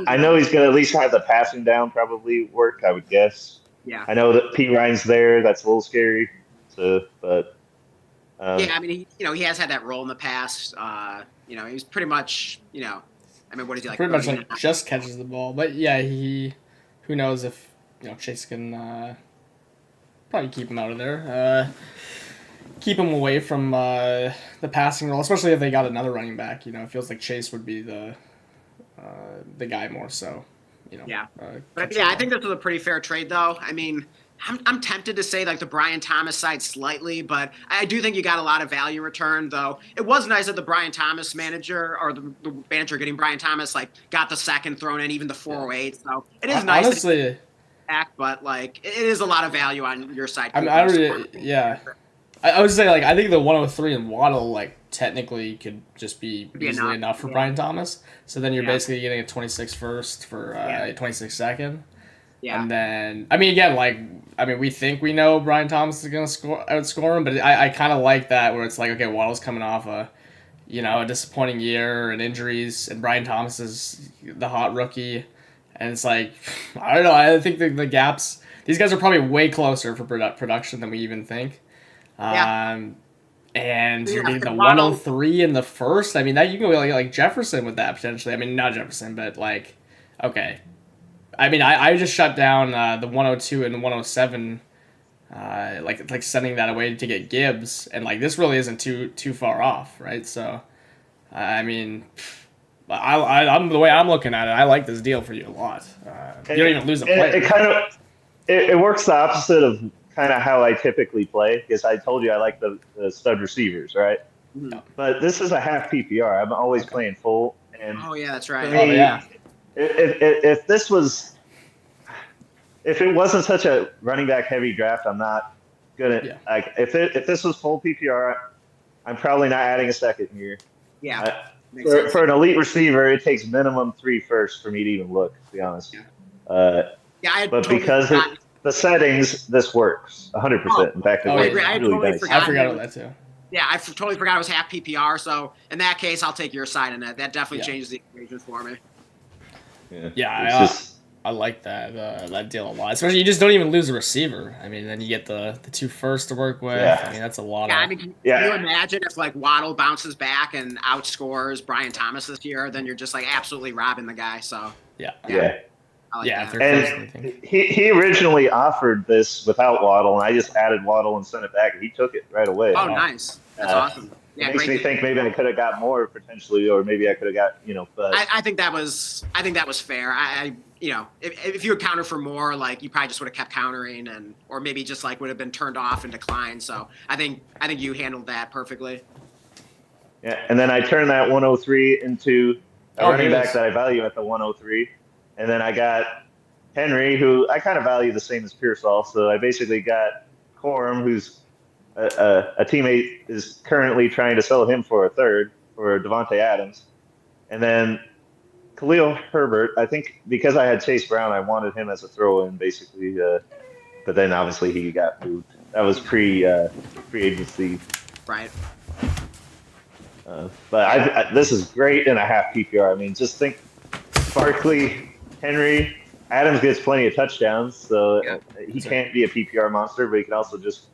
I know he's going to at least have the passing down probably work. I would guess. Yeah. I know that P. Ryan's there. That's a little scary. So, but. I mean, he has had that role in the past. He was pretty much, I mean, what is he like? Pretty much like just catches the ball, but who knows if Chase can probably keep him out of there, keep him away from the passing role, especially if they got another running back. It feels like Chase would be the the guy more so. Yeah. But yeah, I think this was a pretty fair trade, though. I mean, I'm tempted to say like the Brian Thomas side slightly, but I do think you got a lot of value return, though. It was nice that the Brian Thomas manager or the manager getting Brian Thomas like got the second thrown in, even the 408. So it is nice. Honestly, but like it is a lot of value on your side. I mean, I would say like I think the 103 and Waddle like technically could just be easily enough for Brian Thomas. So then you're basically getting a 26 first for a 26 second. Yeah. And then I mean again we think we know Brian Thomas is gonna outscore him, but I kind of like that where it's like, okay, Waddle's coming off a disappointing year and injuries, and Brian Thomas is the hot rookie, and it's like I don't know, I think the gaps, these guys are probably way closer for production than we even think. And you're getting the 103 in the first. I mean, that you can go like Jefferson with that potentially. I mean, not Jefferson, but like, okay. I mean, I just shut down the 102 and 107, like sending that away to get Gibbs, and like this really isn't too far off, right? So, I mean, I'm the way I'm looking at it, I like this deal for you a lot. You don't even lose a player. It works the opposite of kind of how I typically play, because I told you I like the stud receivers, right? No. But this is a half PPR. I'm always playing full. And yeah, that's right. Me, if it wasn't such a running back heavy draft, I'm not gonna like. If this was full PPR, I'm probably not adding a second here. Yeah. For an elite receiver, it takes minimum 3 firsts for me to even look, to be honest. But totally because the settings, this works 100%. In fact, I agree. I totally forgot. I forgot about that too. Yeah, I totally forgot it was half PPR. So in that case, I'll take your side in that. That definitely changes the equation for me. I like that deal a lot. Especially you just don't even lose a receiver. I mean, then you get the 2 firsts to work with. Yeah. I mean, that's a lot. I mean, can you imagine if like Waddle bounces back and outscores Brian Thomas this year? Then you're just like absolutely robbing the guy. So yeah. I like that. And he originally offered this without Waddle, and I just added Waddle and sent it back, and he took it right away. Oh, nice. That's awesome. Yeah, it makes me think maybe I could have got more potentially, or maybe I could have got, but I think that was fair. If you would counter for more, like you probably just would have kept countering, or maybe just like would have been turned off and declined. So I think you handled that perfectly. Yeah, and then I turned that 103 into a running back that I value at the 103, and then I got Henry, who I kind of value the same as Pearsall. So I basically got Corum, who's a teammate is currently trying to sell him for a third for Devontae Adams. And then Khalil Herbert, I think because I had Chase Brown, I wanted him as a throw-in basically. But then obviously he got moved. That was pre-agency. Right. But this is great in a half PPR. I mean, just think Barkley, Henry, Adams gets plenty of touchdowns, so he can't be a PPR monster, but he can also just,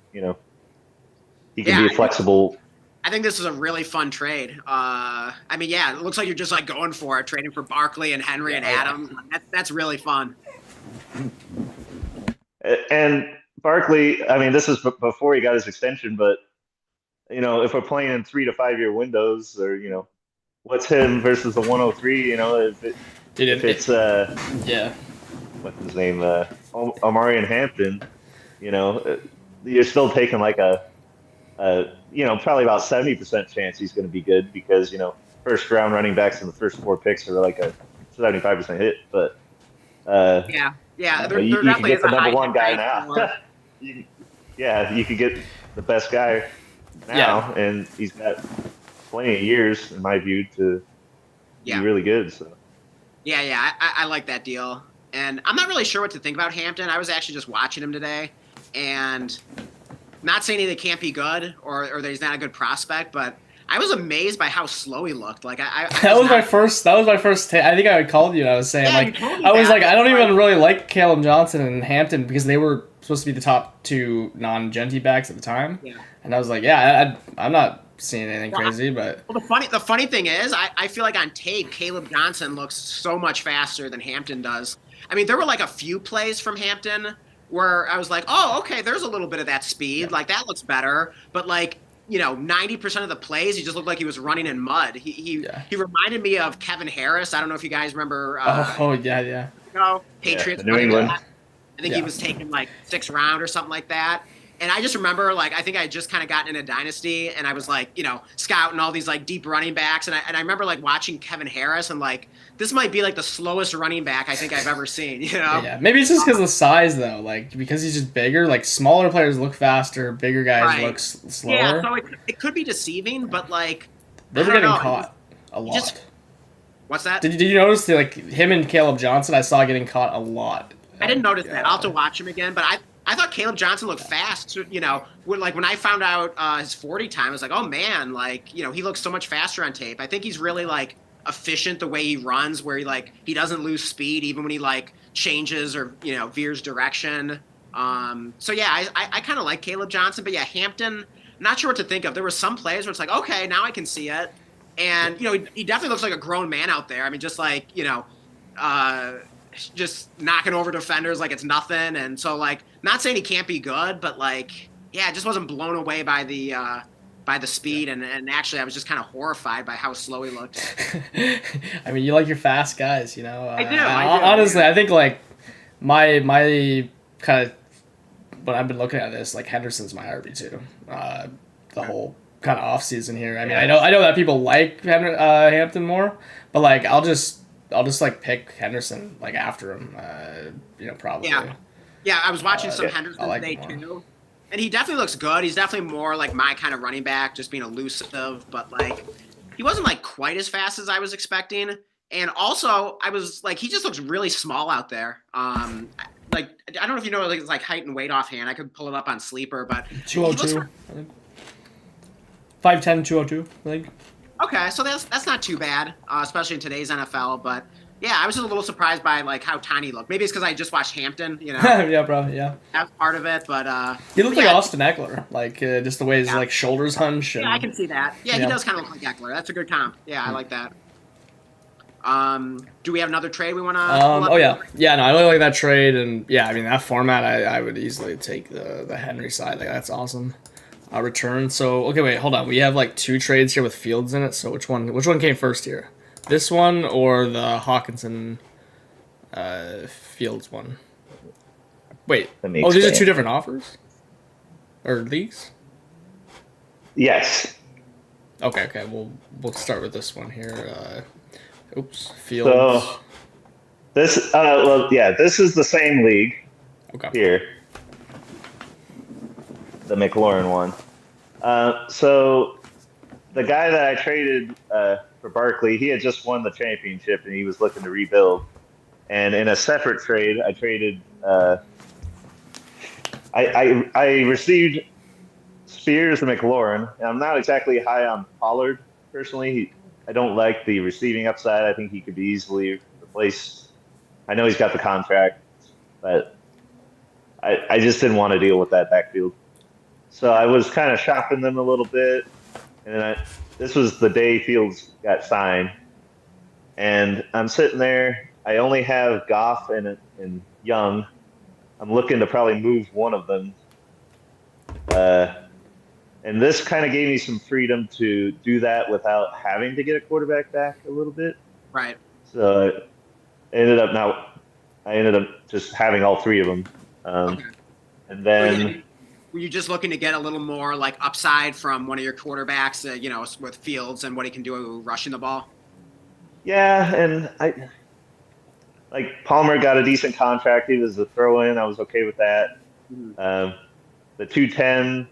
he can be flexible. I think this is a really fun trade. I mean, it looks like you're just like going for it, trading for Barkley and Henry and Adams. That's really fun. And Barkley, I mean, this is before he got his extension, but if we're playing in 3 to 5 year windows, or what's him versus the 103, if it's what's his name, Omari and Hampton, you're still taking like a probably about 70% chance he's going to be good, because first round running backs in the first 4 picks are like a 75% hit. But they're you can get the number 1 guy now. You could get the best guy now, and he's got plenty of years, in my view, to be really good. So I like that deal, and I'm not really sure what to think about Hampton. I was actually just watching him today, and not saying that he can't be good or that he's not a good prospect, but I was amazed by how slow he looked. Like that was my first. I think I called you and I was saying I don't even really like Caleb Johnson and Hampton, because they were supposed to be the top 2 non-Genty backs at the time. Yeah. And I was like, I'm not seeing anything crazy, but the funny thing is, I feel like on tape, Caleb Johnson looks so much faster than Hampton does. I mean, there were like a few plays from Hampton where I was like, oh, okay, there's a little bit of that speed. Like, that looks better. But, like, 90% of the plays, he just looked like he was running in mud. He reminded me of Kevin Harris. I don't know if you guys remember. Yeah. Patriots the New running England. back. I think he was taken like 6th round or something like that. And I just remember, like, I think I had just kind of gotten into Dynasty, and I was like, scouting all these like deep running backs, and I remember like watching Kevin Harris, and like this might be like the slowest running back I think I've ever seen. Yeah, maybe it's just because of the size though. Like because he's just bigger. Like smaller players look faster, bigger guys look slower. Yeah, so it could be deceiving, but like they were getting caught a lot. What's that? Did you notice that, like him and Caleb Johnson? I saw getting caught a lot. I didn't notice that. I'll have to watch him again, but I thought Caleb Johnson looked fast. When I found out his 40 time, I was like, oh man, like he looks so much faster on tape. I think he's really like efficient the way he runs, where he doesn't lose speed even when he like changes or veers direction. So yeah, I kind of like Caleb Johnson, but yeah, Hampton, not sure what to think of. There were some plays where it's like, okay, now I can see it, and he definitely looks like a grown man out there. I mean, just like just knocking over defenders like it's nothing. And so, like, not saying he can't be good, but like, yeah, I just wasn't blown away by the speed. And actually, I was just kind of horrified by how slow he looked. I mean, you like your fast guys, I do. Honestly, I think like my kind of when I've been looking at this, like Henderson's my RB2. The whole kind of off season here. I mean, I know that people like Hampton more, but like I'll just like pick Henderson like after him. Probably. Yeah. I was watching some Henderson today too, and he definitely looks good. He's definitely more like my kind of running back, just being elusive. But like, he wasn't like quite as fast as I was expecting. And also, I was like, he just looks really small out there. Like I don't know if you know like his like height and weight offhand. I could pull it up on Sleeper, but 202. 5'10", 202, I think. Okay, so that's not too bad, especially in today's NFL. But yeah, I was just a little surprised by like how tiny he looked. Maybe it's because I just watched Hampton, Yeah, probably, yeah. That's part of it, but he looked like Austin Eckler, like just the way his like shoulders hunch. And, yeah, I can see that. Yeah, he does kind of look like Eckler. That's a good comp. Yeah, I like that. Do we have another trade we want to? No, I really like that trade, and yeah, I mean that format, I would easily take the Henry side. Like that's awesome. Return. So okay, wait, hold on. We have like 2 trades here with Fields in it. So which one came first here? This one or the Hawkinson Fields one? Wait. These are 2 different offers or leagues? Yes. Okay. We'll start with this one here. Fields. So this this is the same league. Okay. Here. The McLaurin one. So the guy that I traded for Barkley, he had just won the championship and he was looking to rebuild. And in a separate trade, I traded. I received Spears and McLaurin, and I'm not exactly high on Pollard personally. I don't like the receiving upside. I think he could be easily replaced. I know he's got the contract, but I just didn't want to deal with that backfield. So I was kind of shopping them a little bit, and this was the day Fields got signed, and I'm sitting there. I only have Goff and Young. I'm looking to probably move one of them, and this kind of gave me some freedom to do that without having to get a quarterback back a little bit. Right. So I ended up just having all 3 of them, and then. Were you just looking to get a little more like upside from one of your quarterbacks, with Fields and what he can do rushing the ball? Yeah, and Palmer got a decent contract. He was a throw-in. I was okay with that. The 210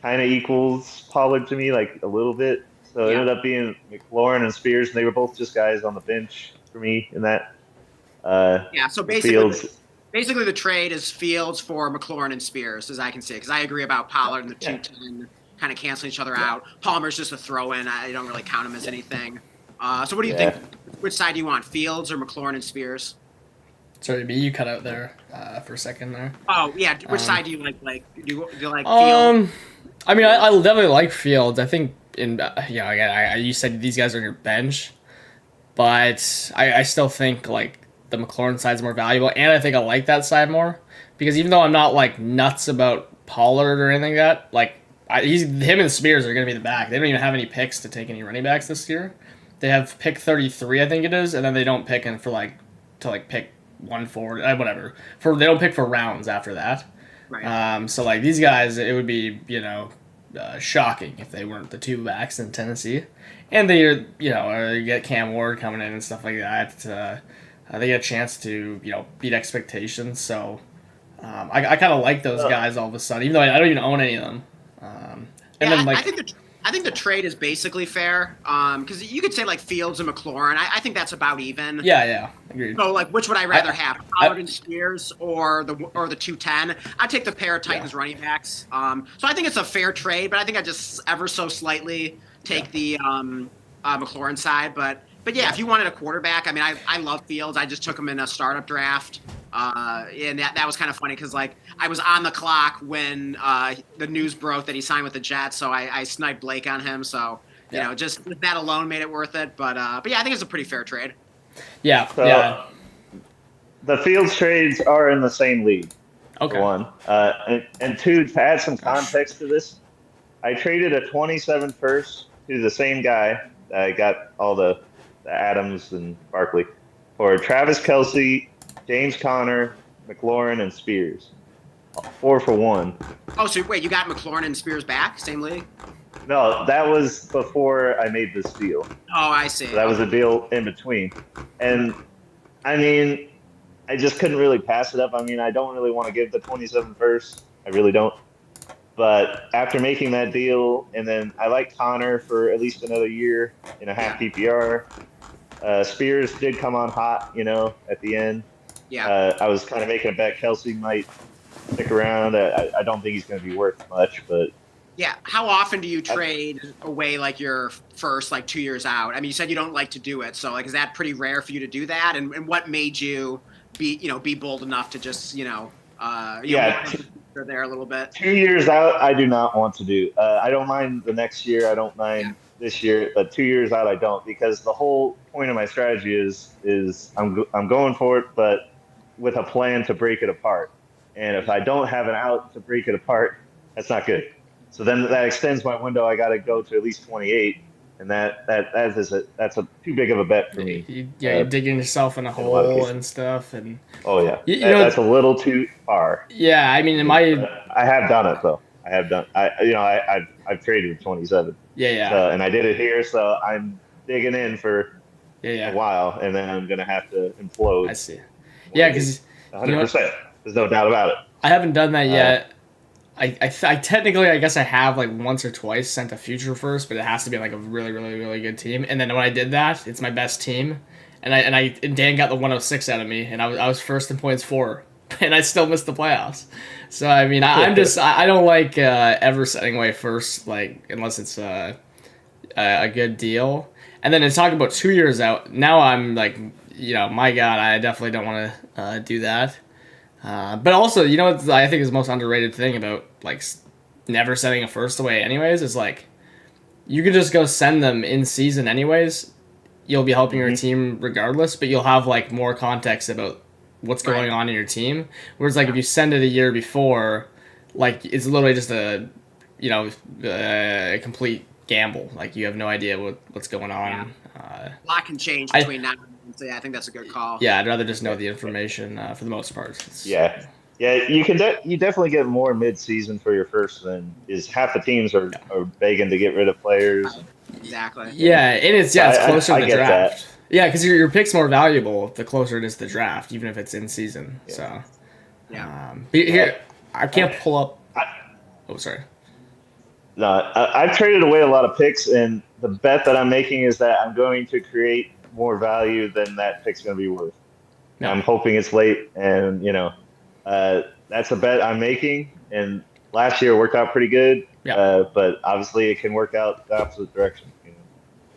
kind of equals Pollard to me, like a little bit. So it ended up being McLaurin and Spears, and they were both just guys on the bench for me in that. So basically the trade is Fields for McLaurin and Spears, as I can see, because I agree about Pollard and the 210 kind of canceling each other out. Palmer's just a throw-in. I don't really count him as anything. So what do you think? Which side do you want, Fields or McLaurin and Spears? Sorry, you cut out there for a second there. Oh, yeah. Which side do you like? Do you like Fields? I mean, I definitely like Fields. I think, you said these guys are on your bench, but I still think, like, the McLaurin side's more valuable, and I think I like that side more, because even though I'm not, like, nuts about Pollard or anything like that, like, him and Spears are going to be the back. They don't even have any picks to take any running backs this year. They have pick 33, I think it is, and then they don't pick in for to pick 140, whatever. They don't pick for rounds after that. Right. So these guys, it would be shocking if they weren't the two backs in Tennessee, and they get Cam Ward coming in and stuff like that. They get a chance to beat expectations. So I kind of like those guys all of a sudden, even though I don't even own any of them. I think the trade is basically fair. Because you could say Fields and McLaurin. I think that's about even. Yeah, agreed. So which would I rather have, Pollard and Spears or the 210? I'd take the pair of Titans running backs. So I think it's a fair trade, but I think I just ever so slightly take the McLaurin side. But yeah, if you wanted a quarterback, I mean, I love Fields. I just took him in a startup draft. And that was kind of funny because I was on the clock when the news broke that he signed with the Jets, so I sniped Blake on him. So just that alone made it worth it. But yeah, I think it's a pretty fair trade. Yeah, so, yeah. The Fields trades are in the same league. Okay. For one, and two, to add some context to this, I traded a 27 first to the same guy. I got all the Adams and Barkley for Travis Kelce, James Conner, McLaurin, and Spears. 4 for 1. Oh, so wait, you got McLaurin and Spears back? Same league? No, that was before I made this deal. Oh, I see. So that was a deal in between. And, I mean, I just couldn't really pass it up. I mean, I don't really want to give the 27 first. I really don't. But after making that deal, and then I like Connor for at least another year in a half PPR. Spears did come on hot, at the end. Yeah. I was kind of making a bet Kelce might stick around. I don't think he's going to be worth much, but yeah. How often do you trade away your first 2 years out? I mean, you said you don't like to do it, so is that pretty rare for you to do that? And what made you be bold enough to just there a little bit? 2 years out, I do not want to do. I don't mind the next year. I don't mind this year, but 2 years out, I don't, because the whole point of my strategy is I'm going for it, but with a plan to break it apart. And if I don't have an out to break it apart, that's not good. So then that extends my window. I got to go to at least 28, and that's too big of a bet for me. You're digging yourself in a hole and stuff, and that's a little too far. Yeah, I mean, I have done it though. I've traded with 27. Yeah. So, and I did it here, so I'm digging in for a while, and then I'm gonna have to implode. I see. Yeah, because 100%. There's no doubt about it. I haven't done that yet. I technically, I guess I have once or twice sent a future first, but it has to be a really, really, really good team. And then when I did that, it's my best team, and Dan got the 106 out of me, and I was first in points for, and I still missed the playoffs. So I mean, I don't like ever setting away first, unless it's a good deal. And then to talk about 2 years out, now I'm my God, I definitely don't want to do that. But also, what I think is the most underrated thing about never sending a first away anyways is you could just go send them in season anyways. You'll be helping your team regardless, but you'll have more context about what's going on in your team. Whereas if you send it a year before, it's literally just a complete gamble. You have no idea what's going on. A lot can change between now. So yeah, I think that's a good call. Yeah, I'd rather just know the information for the most part. Yeah, you can you definitely get more mid-season for your first than is half the teams are begging to get rid of players. Exactly. Yeah, and it's closer to the draft. That. Yeah, because your pick's more valuable the closer it is to the draft, even if it's in season. Yeah. So yeah. I can't pull up. Oh, sorry. No, I've traded away a lot of picks, and the bet that I'm making is that I'm going to create more value than that pick's going to be worth. Yeah. I'm hoping it's late, and that's a bet I'm making. And last year it worked out pretty good, but obviously it can work out the opposite direction.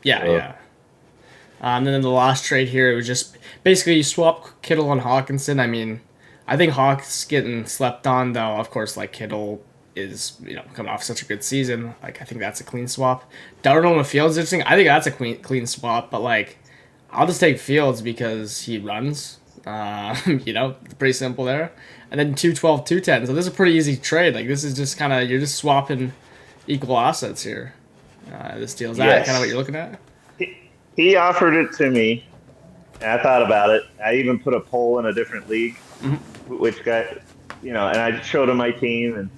Yeah. And then the last trade here, it was just basically you swap Kittle and Hawkinson. I mean, I think Hawk's getting slept on, though. Of course, Kittle is coming off such a good season. I think that's a clean swap. Darnold and Fields is interesting. I think that's a clean swap, but I'll just take Fields because he runs. Pretty simple there. And then 212, 210. So this is a pretty easy trade. This is just kind of, you're just swapping equal assets here. This deal, is that Yes. kind of what you're looking at? He offered it to me, and I thought about it. I even put a poll in a different league, which got, and I showed him my team, and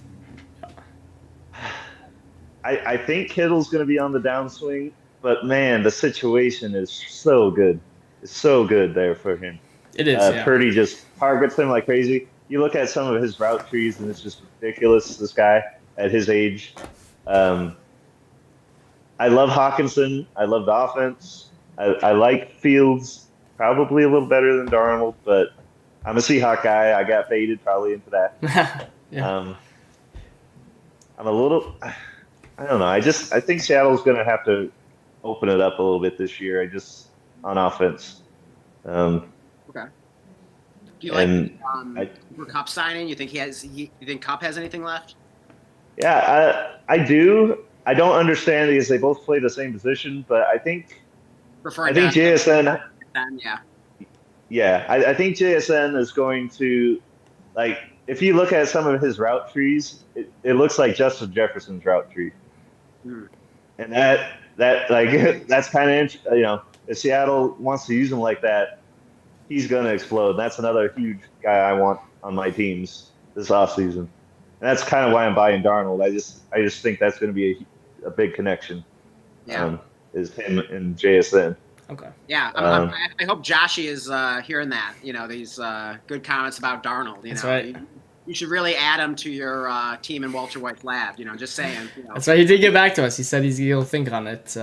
I think Kittle's going to be on the downswing, but man, the situation is so good. It's so good there for him. It is, yeah. Purdy just targets him like crazy. You look at some of his route trees, and it's just ridiculous. This guy at his age. I love Hawkinson. I love the offense. I like Fields probably a little better than Darnold, but I'm a Seahawk guy. I got faded probably into that. Yeah. I'm a little. I don't know. I think Seattle's going to have to open it up a little bit this year. On offense. Okay. Do you and like Cooper Kupp signing? You think you think Kupp has anything left? Yeah, I do. I don't understand because they both play the same position, but I think JSN. Yeah. Yeah, I think JSN is going to, like, if you look at some of his route trees, it looks like Justin Jefferson's route tree, and that like that's kind of if Seattle wants to use him like that, he's gonna explode. That's another huge guy I want on my teams this offseason. And that's kind of why I'm buying Darnold. I just think that's going to be a big connection. Yeah. Is him and JSN. Okay. Yeah, I hope Joshy is hearing that. These good comments about Darnold. That's right. You should really add him to your team in Walter White's lab. Just saying. That's right. He did get back to us. He said he'll think on it.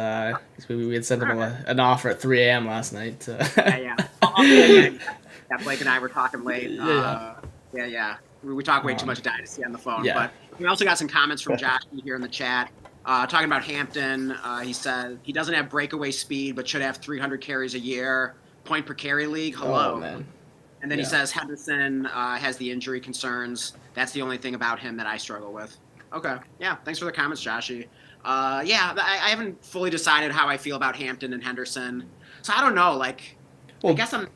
We had sent him an offer at 3 a.m. last night. Yeah. Yeah, Blake and I were talking late. Yeah. We talk way too much Dynasty on the phone. Yeah. But we also got some comments from Josh here in the chat talking about Hampton. He said he doesn't have breakaway speed, but should have 300 carries a year, point per carry league. Hello. Oh, man. And then he says Henderson has the injury concerns. That's the only thing about him that I struggle with. Okay. Yeah. Thanks for the comments, Joshy. I haven't fully decided how I feel about Hampton and Henderson. So I don't know. I guess I'm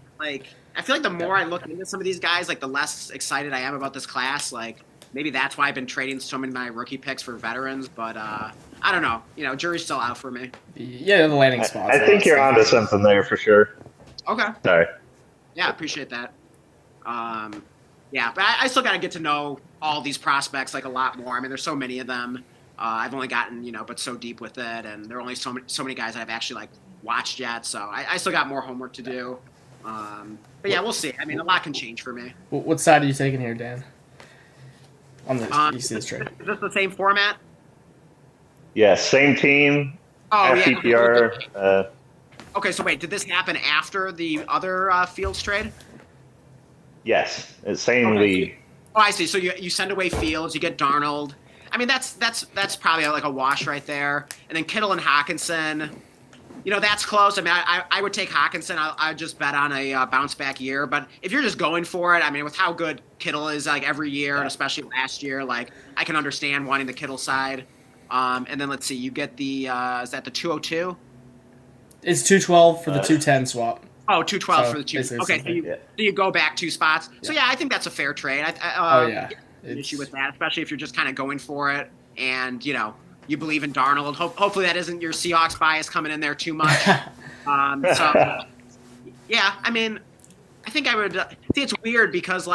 I feel like the more I look into some of these guys, the less excited I am about this class. Maybe that's why I've been trading so many of my rookie picks for veterans. But I don't know. Jury's still out for me. Yeah, the landing spots. I think you're onto something there for sure. Okay. Sorry. Yeah, I appreciate that. But I still got to get to know all these prospects a lot more. I mean, there's so many of them. I've only gotten but so deep with it, and there are only so many guys I've actually watched yet. So I still got more homework to do. But yeah, we'll see. I mean, a lot can change for me. What side are you taking here, Dan? On the this trade. Is this the same format? Yeah, same team. Oh, FPPR. Yeah. Okay, so wait, did this happen after the other Fields trade? Yes, same league. Oh, I see. So you send away Fields, you get Darnold. I mean, that's probably a wash right there. And then Kittle and Hawkinson. That's close. I mean, I would take Hawkinson. I'd just bet on a bounce back year. But if you're just going for it, I mean, with how good Kittle is every year, and especially last year, I can understand wanting the Kittle side. And then let's see, you get the is that the 202? It's 212 for the 210 swap. Oh, 212 for the 2. Okay, so you go back 2 spots. So yeah, I think that's a fair trade. Issue with that, especially if you're just kind of going for it, and you believe in Darnold. Hopefully that isn't your Seahawks bias coming in there too much. Yeah, I mean, I think I would see. It's weird because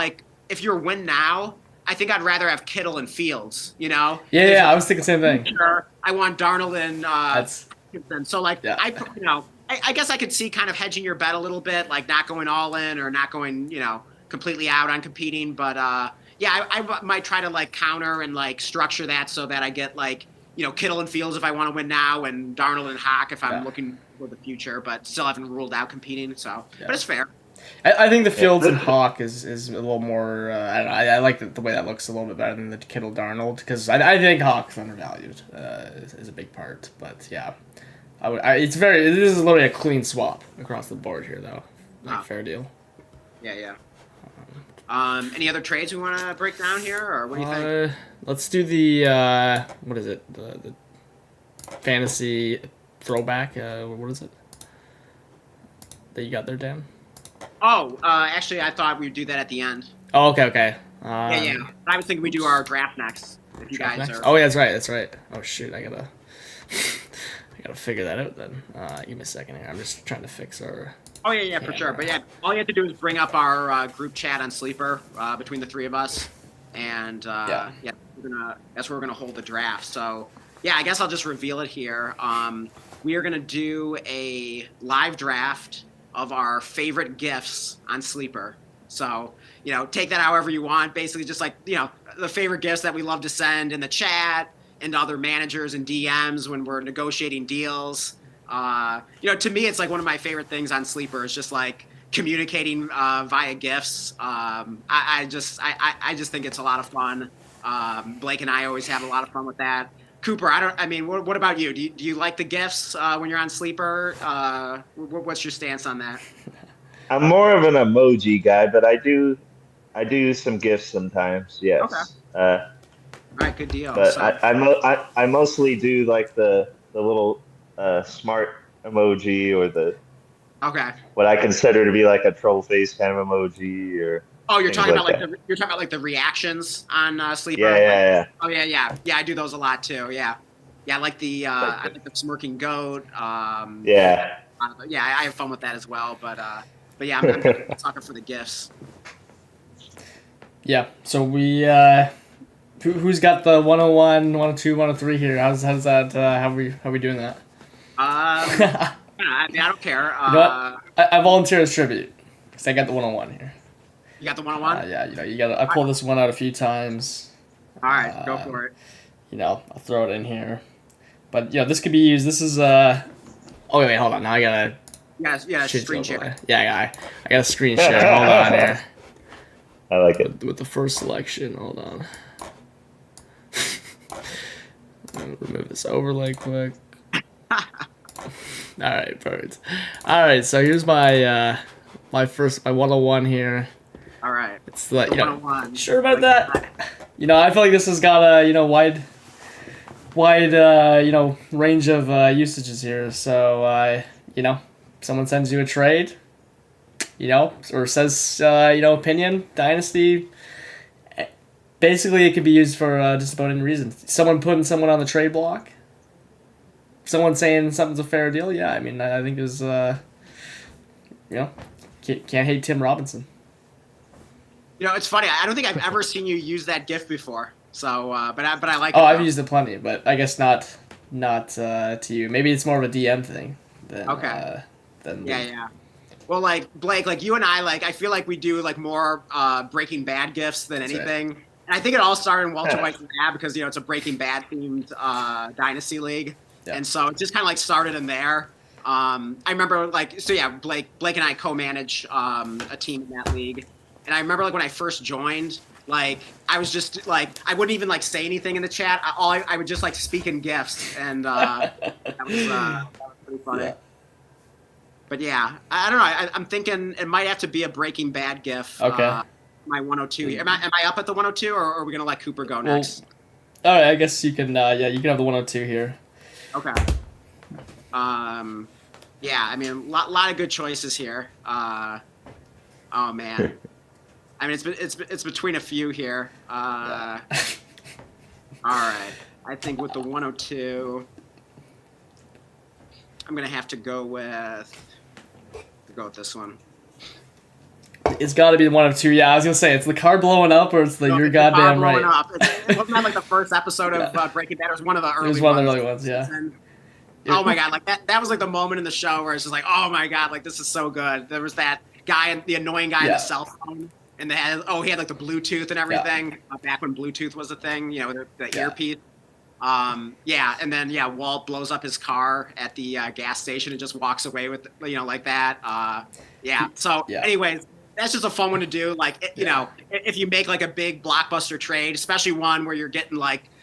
if you're win now, I think I'd rather have Kittle and Fields. Yeah, I was thinking the same thing. Sure, I want Darnold and so I guess I could see kind of hedging your bet a little bit, not going all in or not going completely out on competing, but I might try to counter and structure that so that I get Kittle and Fields if I want to win now, and Darnold and Hawk if I'm looking for the future, but still haven't ruled out competing. So, but it's fair. I think the Fields and Hawk is a little more. I like the way that looks a little bit better than the Kittle Darnold, because I think Hawk's undervalued is a big part. But yeah, this is literally a clean swap across the board here, though. Fair deal. Yeah. Any other trades we want to break down here, or what do you think? Let's do the what is it? The fantasy throwback. What is it that you got there, Dan? Oh, actually, I thought we'd do that at the end. Oh, okay. Yeah. I was thinking we do our draft next. if you guys are. Oh, yeah, that's right. That's right. Oh shoot, I gotta figure that out then. Give me a second here. I'm just trying to fix our. Oh yeah, for sure. But yeah, all you have to do is bring up our group chat on Sleeper between the three of us, and that's where we're gonna hold the draft. So yeah, I guess I'll just reveal it here. We are gonna do a live draft of our favorite gifts on Sleeper. So take that however you want. Basically, just like the favorite gifts that we love to send in the chat and to other managers and DMs when we're negotiating deals. To me, it's like one of my favorite things on Sleeper is just like communicating via GIFs. I just think it's a lot of fun. Blake and I always have a lot of fun with that. Cooper, what about you? Do you like the GIFs when you're on Sleeper? What's your stance on that? I'm more of an emoji guy, but I do some GIFs sometimes. Yes. Okay. All right, good deal. But I mostly do like the little smart emoji or the what I consider to be like a troll face kind of emoji or. Oh, you're talking about like the reactions on Sleeper. Yeah. Oh yeah. I do those a lot too. Yeah, like the I think the smirking goat. Yeah. I have fun with that as well. But yeah, I'm a sucker for the GIFs. Yeah. So we who's got the 101, 102, 103 here? How's that? How we doing that? I don't care. You know what? I volunteer as tribute because I got the 101 here. You got the 101? Yeah, you got. I pulled this one out a few times. All right, go for it. I'll throw it in here, but this could be used. This is Oh wait, hold on. Now I gotta. Yeah, screen share. Yeah, I got a screen share. Hold on here. I like it. With the first selection, hold on. I'm gonna remove this overlay quick. All right, perfect. All right, so here's my my 101 here. All right. It's like 101. Sure about that? I feel like this has got a wide range of usages here. So someone sends you a trade, or says opinion, Dynasty. Basically, it could be used for just about any reason. Someone putting someone on the trade block. Someone saying something's a fair deal. Yeah, I think is can't hate Tim Robinson. It's funny. I don't think I've ever seen you use that GIF before. So, but I like it. Oh, I've used it plenty, but I guess not to you. Maybe it's more of a DM thing than Yeah. Well, like Blake, like you and I feel like we do like more Breaking Bad GIFs than anything. Right. And I think it all started in Walter White's lab because it's a Breaking Bad themed Dynasty league, and so it just kind of like started in there. I remember Blake and I co-manage a team in that league. And I remember when I first joined, I was just I wouldn't even say anything in the chat. I would just speak in GIFs, and that was pretty funny. Yeah. But yeah, I don't know. I'm thinking it might have to be a Breaking Bad GIF. Okay. My 102 here. Am I up at the 102, or are we gonna let Cooper go next? All right, I guess you can. You can have the 102 here. Okay. Yeah, a lot of good choices here. Oh man. It's between a few here. All right. I think with the 102, I'm gonna have to go with this one. It's got to be one of two. Yeah, I was gonna say it's the car blowing up, or it's you're goddamn right. It wasn't that the first episode of Breaking Bad? It was one of the early. It was one of the early ones. Yeah. Oh my god! That was the moment in the show where it's just oh my god! This is so good. There was that guy, the annoying guy, in the cell phone. And he had the Bluetooth and everything back when Bluetooth was a thing, the earpiece. And then Walt blows up his car at the gas station and just walks away with like that. Anyways, that's just a fun one to do. If you make a big blockbuster trade, especially one where you're getting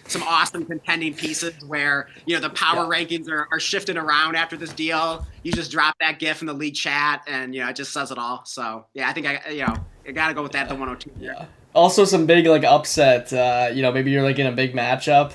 some awesome contending pieces where the power rankings are shifting around after this deal, you just drop that GIF in the league chat and it just says it all. So I think I gotta go with that. The 102. Yeah. Also, some big upset. Maybe you're in a big matchup.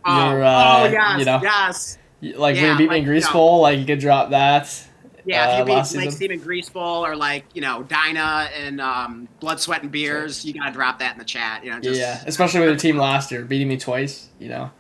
Yes. When you beat me in Grease Bowl, you could drop that. Yeah, if you beat last Blake's season. team in Greaseball or like, Dinah and Blood, Sweat, and Beers, you gotta drop that in the chat. Just Yeah, especially with your team last year beating me twice. oh, Drop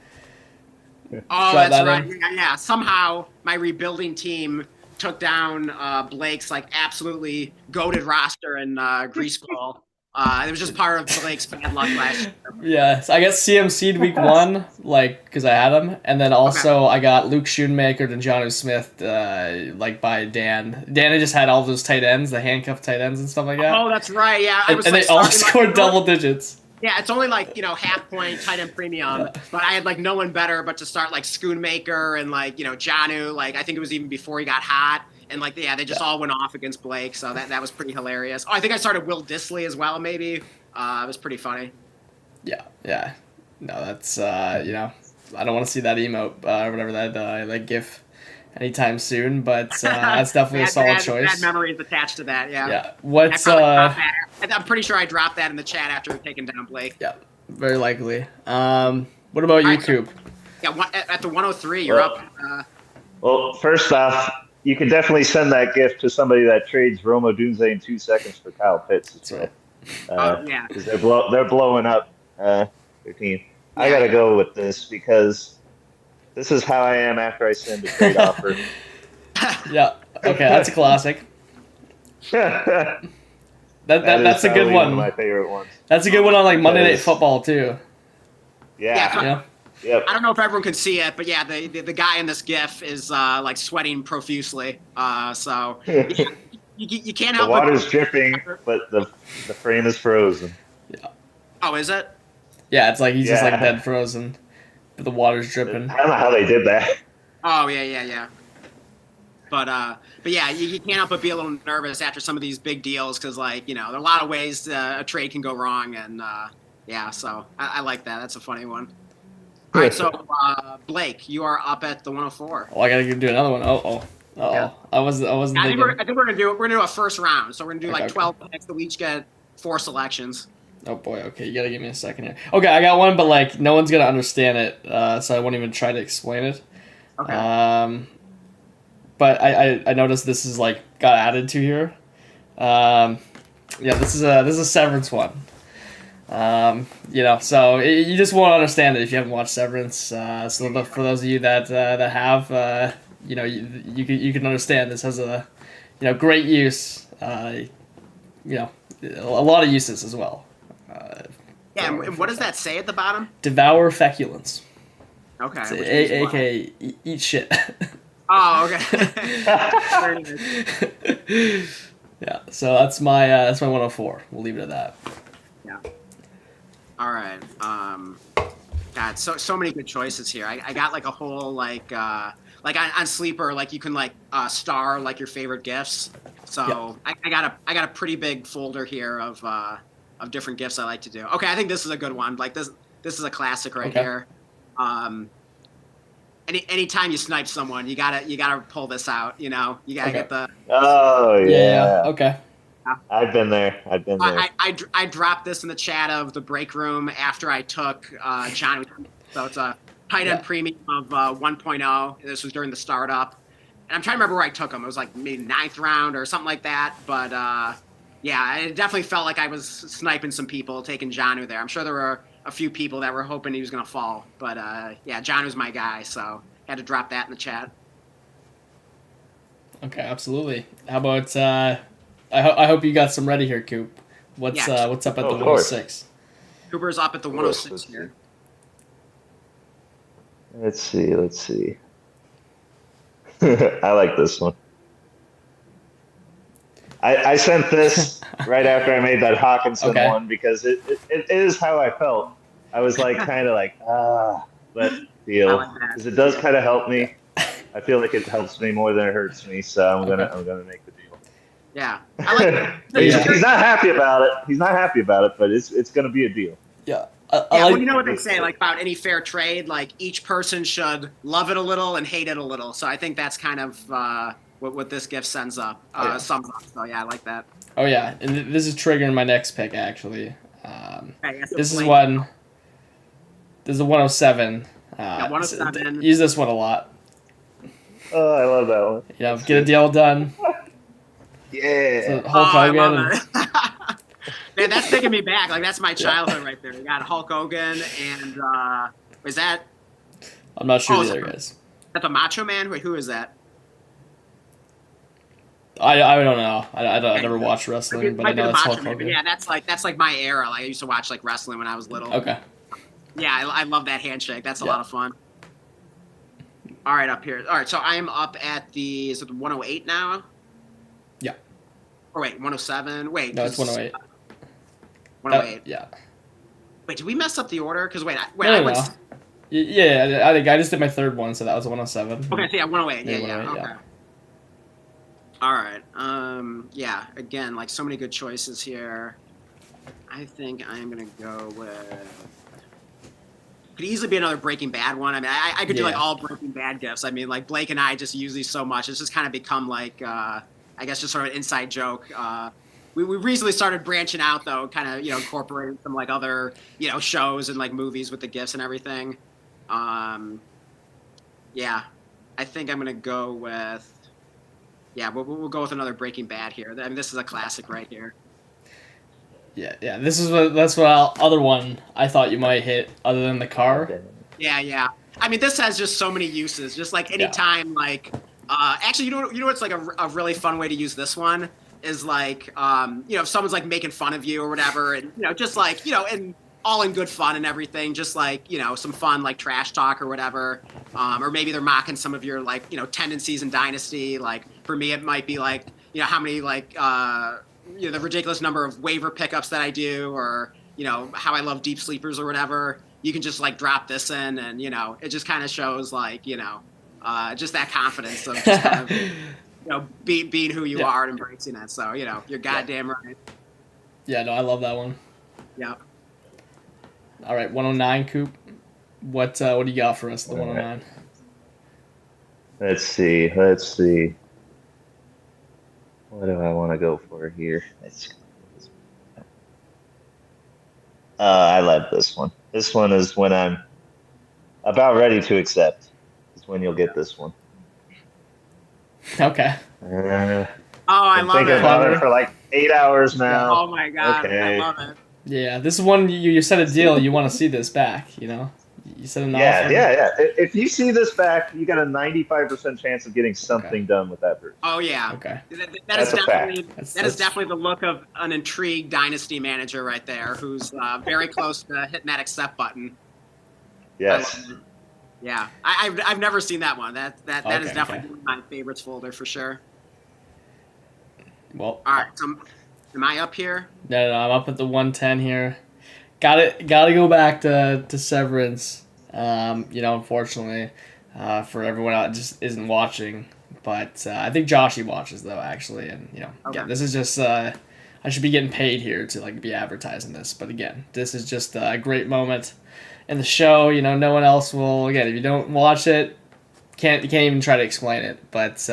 that's that right. in. Yeah. Somehow my rebuilding team took down Blake's like absolutely goated roster in Greaseball. It was just part of Blake's bad luck last year. Yeah, so I got CMC'd week 1, because I had him, and then also I got Luke Schoonmaker and Jonnu Smith, by Dan. Dan had just had all those tight ends, the handcuffed tight ends and stuff like that. Oh, that's right. Yeah, I and, was and like, they all starting, scored double digits. Yeah, it's only like, half point tight end premium, but I had like no one better but to start like Schoonmaker and Jonnu. Like I think it was even before he got hot. And they just all went off against Blake, so that was pretty hilarious. Oh, I think I started Will Disley as well, maybe. It was pretty funny. Yeah. No, that's I don't want to see that emote or whatever that GIF anytime soon, but that's definitely a solid choice. Bad memories attached to that, yeah. Yeah. What's I'm pretty sure I dropped that in the chat after taking down Blake. Yeah, very likely. What about you, Coop? Yeah, at the 103, you're up. Well, first off, you can definitely send that gift to somebody that trades Romo Dunze in 2 seconds for Kyle Pitts. That's right. Yeah. Because they're blowing up their team. Yeah, I gotta go with this because this is how I am after I send a trade offer. Yeah. Okay, that's a classic. That's a good one. Of my favorite ones. That's a good one on Monday Night Football too. Yeah. Yep. I don't know if everyone can see it, but yeah, the guy in this GIF is sweating profusely. So you can't help. The water's dripping, but the frame is frozen. Yeah. Oh, is it? Yeah, it's like he's just dead frozen, but the water's dripping. I don't know how they did that. Oh yeah. But yeah, you can't help but be a little nervous after some of these big deals because there are a lot of ways a trade can go wrong, and so I like that. That's a funny one. All right, so Blake, you are up at the 104. Oh, I gotta do another one. Yeah. I wasn't thinking. I think we're gonna do a first round, so we're gonna do 12 picks. That we each get 4 selections. Oh boy, okay, you gotta give me a second here. Okay, I got one, but no one's gonna understand it, so I won't even try to explain it. Okay. But I noticed this is got added to here. This is a Severance one. So you just won't understand it if you haven't watched Severance. So for those of you that have, you can understand this has a, great use. A lot of uses as well. And what does that say at the bottom? Devour feculence. Okay. AKA eat shit. Oh, okay. Yeah. So that's my 104. We'll leave it at that. Yeah. All right. God, so many good choices here. I got a whole on Sleeper, you can star your favorite gifts. So yeah. I got a pretty big folder here of different gifts I like to do. Okay, I think this is a good one. This is a classic right here. Anytime you snipe someone, you gotta pull this out. You gotta get the. Oh yeah. Okay. I've been there. I dropped this in the chat of the break room after I took Johnny. So it's a tight end premium of 1.0. This was during the startup. And I'm trying to remember where I took him. It was maybe 9th round or something like that. But it definitely felt like I was sniping some people, taking Jonnu there. I'm sure there were a few people that were hoping he was going to fall. But Jonnu's my guy. So had to drop that in the chat. Okay, absolutely. How about... I hope you got some ready here, Coop. What's up at the 106? Cooper's up at the 106 here. Let's see. I like this one. I sent this right after I made that Hawkinson one because it is how I felt. I was but deal because it does kind of help me. I feel like it helps me more than it hurts me, so I'm gonna make the deal. Yeah, I like that. He's not happy about it. But it's gonna be a deal. Yeah. Well, you know what they say, about any fair trade, each person should love it a little and hate it a little. So I think that's kind of what this gift sums up. So yeah, I like that. Oh yeah, and this is triggering my next pick actually. This is a 107. 107. Use this one a lot. Oh, I love that one. You know, get a deal done. So Yeah. Hulk I Hogan. love And, it. Man, that's taking me back. Like that's my Yeah. childhood right there. You got Hulk Hogan and is that I'm not sure is either, that guys. the Macho Man? Wait, who is that? I don't know. I Okay, never watched wrestling, it but I might be know the that's Macho Hulk Man. But Hogan. yeah, that's like my era. Like I used to watch like wrestling when I was little. Okay. Yeah, I love that handshake. That's a Yeah. lot of fun. All right, up here. All right, so I am up at is it 108 now? Yeah. Or wait, 107? Wait, No, it's 'cause 108. 108. Yeah. Wait, did we mess up the order? Because wait, No, I no, went. no. Yeah, I think I just did my third one, so that was 107. Okay, so yeah, 108. Yeah, Yeah, yeah. 108, Okay. yeah. All right. Yeah. Again, like so many good choices here. I think I'm gonna go with. Could easily be another Breaking Bad one. I mean, I could do like Yeah. all Breaking Bad gifts. I mean, like Blake and I just use these so much. It's just kind of become like, I guess, just sort of an inside joke. We recently started branching out though, kind of incorporating some like other shows and like movies with the gifts and everything. Yeah, I think I'm gonna go with. Yeah, we'll go with another Breaking Bad here. I mean, this is a classic right here. Yeah. That's what other one I thought you might hit other than the car. Yeah. I mean, this has just so many uses. Just like any Yeah. time, like, actually, what's like a really fun way to use this one is like, if someone's like making fun of you or whatever, and just like, and all in good fun and everything, just like, some fun like trash talk or whatever, or maybe they're mocking some of your like, tendencies in Dynasty. Like for me, it might be like, how many like, the ridiculous number of waiver pickups that I do, or how I love deep sleepers or whatever. You can just like drop this in, and it just kind of shows like just that confidence of just kind of being who you Yeah. are and embracing it. So you're goddamn right. Yeah, no, I love that one. Yeah. All right, 109, Coop. What do you got for us, the All right. 109? Let's see. What do I want to go for here? I love this one. This one is when I'm about ready to accept. Is when you'll get this one. Okay. Oh, I I'm love thinking it. about it for like 8 hours now. Oh my god, Okay. I love it. Yeah, this is one you set a deal. You want to see this back, You set an offer. Yeah. If you see this back, you got a 95% chance of getting something done with that person. Oh yeah. Okay. That is That's a fact. definitely That's definitely the look of an intrigued Dynasty manager right there, who's very close to hitting that accept button. Yes. I love it. Yeah, I've never seen that one. That is Okay, definitely in my favorites folder for sure. Well, All right, so am I up here? no, I'm up at the 110 here. Got to go back to Severance. Unfortunately, for everyone out just isn't watching, but I think Joshy watches though actually, and Okay. this is just I should be getting paid here to like be advertising this, but again, this is just a great moment in the show. No one else will. Again, if you don't watch it, you can't even try to explain it. But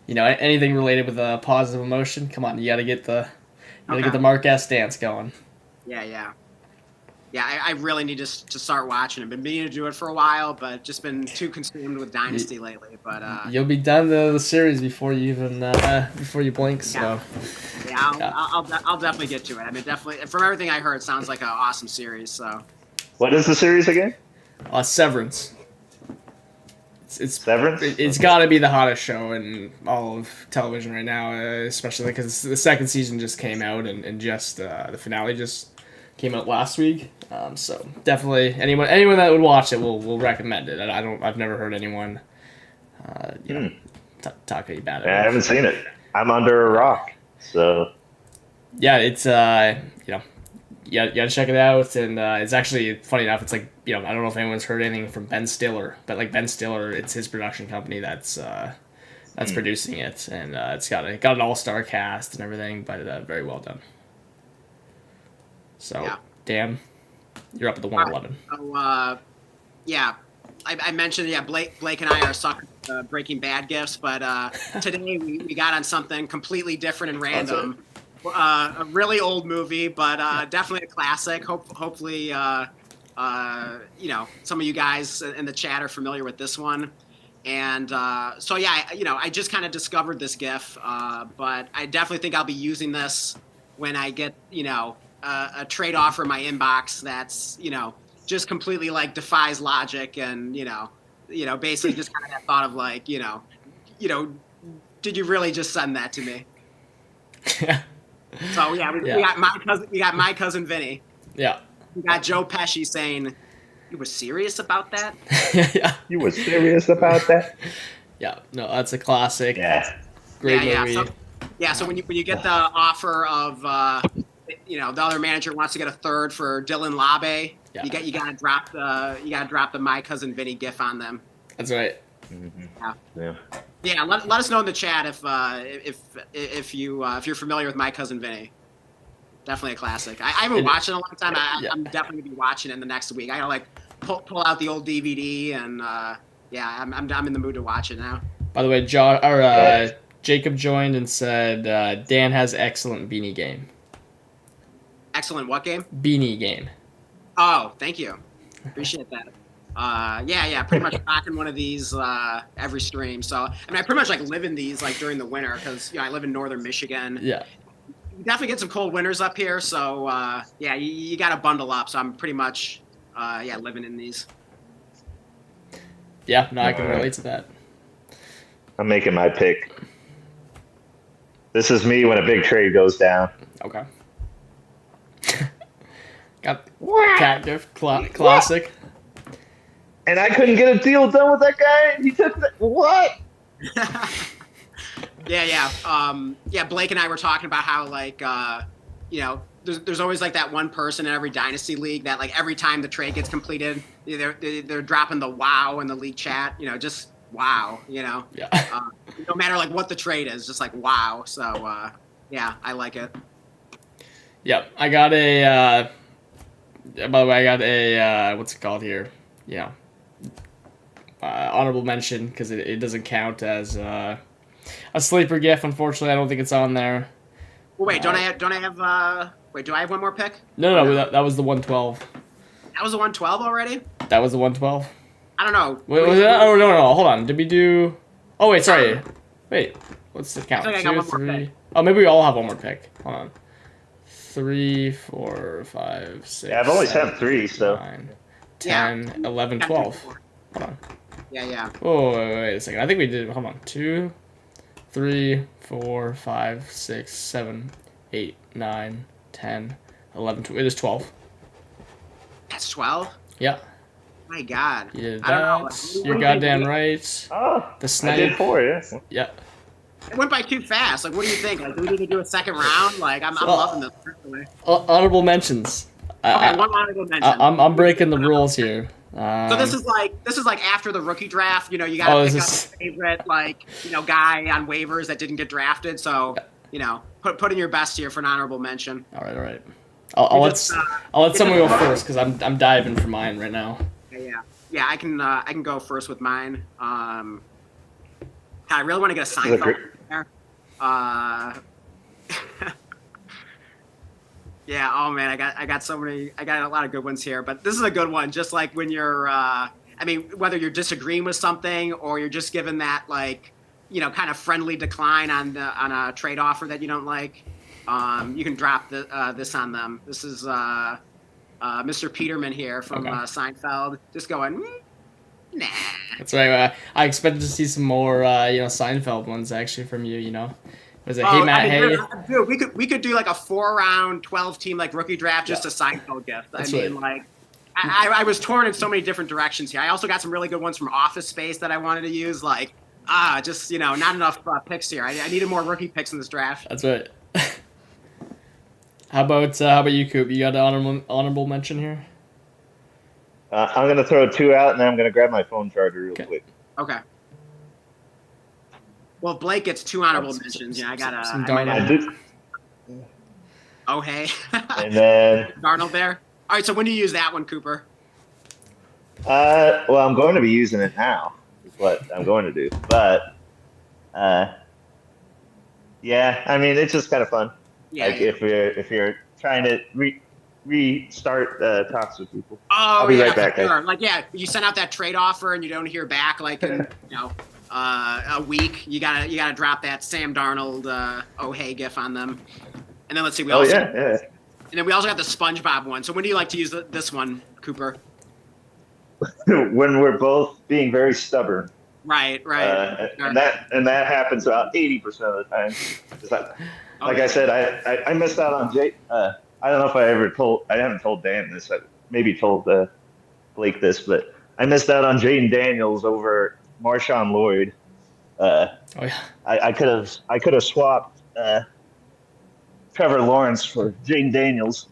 anything related with a positive emotion, come on, you gotta get the Mark S dance going. Yeah. I really need to start watching. I've been meaning to do it for a while, but just been too consumed with Dynasty lately. But You'll be done the series before you even before you blink. So I'll definitely get to it. I mean, definitely from everything I heard, it sounds like an awesome series. So What is the series again? Severance. It's Severance? It's got to be the hottest show in all of television right now, especially because the second season just came out and just the finale just came out last week. So definitely anyone that would watch it will recommend it. I've never heard anyone talk about it. I haven't seen it. I'm under a rock. So Yeah, it's you gotta check it out, and it's actually funny enough. It's like I don't know if anyone's heard anything from Ben Stiller, but like Ben Stiller, it's his production company that's producing it, and it's got an all-star cast and everything, but very well done. So Yeah. Dan, you're up at the 111. So yeah, I mentioned Blake and I are suckers for Breaking Bad gifts, but today we got on something completely different and random. A really old movie, but definitely a classic. Hopefully, some of you guys in the chat are familiar with this one. And so yeah, I just kind of discovered this GIF, but I definitely think I'll be using this when I get a trade offer in my inbox that's just completely like defies logic, and basically just kind of that thought of like did you really just send that to me? So yeah, we got my cousin Vinny. Yeah. We got Joe Pesci saying, "You were serious about that?" Yeah. You were serious about that? Yeah. No, that's a classic. Yeah. Great yeah, movie. So when you get the offer of the other manager wants to get a third for Dylan Labe, Yeah. you gotta drop the my cousin Vinny gif on them. That's right. Yeah. Yeah, let us know in the chat if you're familiar with My Cousin Vinny. Definitely a classic. I haven't watched it in a long time. I'm definitely gonna be watching it in the next week. I gotta like pull out the old DVD and I'm in the mood to watch it now. By the way, Jacob joined and said Dan has excellent beanie game. Excellent what game? Beanie game. Oh, thank you. Appreciate that. Pretty much rocking one of these every stream. So I mean, I pretty much like live in these like during the winter because I live in northern Michigan. Yeah. You definitely get some cold winters up here, so you got to bundle up. So I'm pretty much living in these. Yeah, no, I can relate to that. I'm making my pick. This is me when a big trade goes down. Okay. Got cat gift classic. And I couldn't get a deal done with that guy. He took what? Blake and I were talking about how like there's always like that one person in every dynasty league that like every time the trade gets completed, they're dropping the wow in the league chat. Just wow. Yeah. No matter like what the trade is, just like wow. So I like it. Yeah, I got a. By the way, I got a what's it called here? Yeah. Honorable mention because it doesn't count as a sleeper GIF. Unfortunately, I don't think it's on there. Well, wait, do I have one more pick? No, that was the 112. That was the 112 already? That was the 112. I don't know. Wait, was that? Oh no, hold on. Did we do? Oh wait, sorry. Wait, what's the count? I think I got one more pick. Oh, maybe we all have one more pick. Hold on. 3, 4, 5, 6. Yeah, I've only sent 3, so 9, 10, 11, 12. Hold on. Yeah. Oh, wait a second. I think we did. Hold on. 2, 3, 4, 5, 6, 7, 8, 9, 10, 11, 12. It is 12. That's 12? Yeah. My God. You did I don't know. that. You're goddamn right. Oh, The snipe. I did 4, yeah. Yeah. It went by too fast. Like, what do you think? Like, do we need to do a second round? Like, I'm loving this. Honorable mentions. Okay, one honorable mention. I'm breaking the rules here. So this is like after the rookie draft. You got to pick up your favorite guy on waivers that didn't get drafted. So put in your best here for an honorable mention. All right. I'll let someone go first because I'm diving for mine right now. Yeah. I can go first with mine. I really want to get a Seinfeld there. Yeah. Oh man, I got so many. I got a lot of good ones here, but this is a good one. Just like when you're, whether you're disagreeing with something or you're just given that like, kind of friendly decline on a trade offer that you don't like, you can drop this on them. This is Mr. Peterman here from Seinfeld, just going. Nah. That's right. I expected to see some more, Seinfeld ones actually from you. Was it hey Matt, hey? Dude, we could do like a 4-round, 12-team like rookie draft, just a Seinfeld gift. I was torn in so many different directions here. I also got some really good ones from Office Space that I wanted to use. Like, not enough picks here. I needed more rookie picks in this draft. That's right. How about you, Coop? You got an honorable mention here? I'm going to throw 2 out, and then I'm going to grab my phone charger real quick. Okay. Well, Blake gets 2 honorable mentions. I got Oh, hey. And then Darnold there. All right, so when do you use that one, Cooper? Well, I'm going to be using it now. Is what I'm going to do. But it's just kind of fun. Yeah. Like if you're trying to restart talks with people. Oh, I'll be yeah, right back, sure. guys. Like, yeah, you send out that trade offer and you don't hear back like in a week. You gotta drop that Sam Darnold oh hey gif on them. And then let's see, we Oh also yeah. and then we also got the SpongeBob one. So when do you like to use this one, Cooper? When we're both being very stubborn. Right. Sure. And that happens about 80% of the time. Like I said, I missed out on Jay. I don't know if I haven't told Dan this. I maybe told Blake this, but I missed out on Jaden Daniels over Marshawn Lloyd. Oh yeah. I could have swapped Trevor Lawrence for Jaden Daniels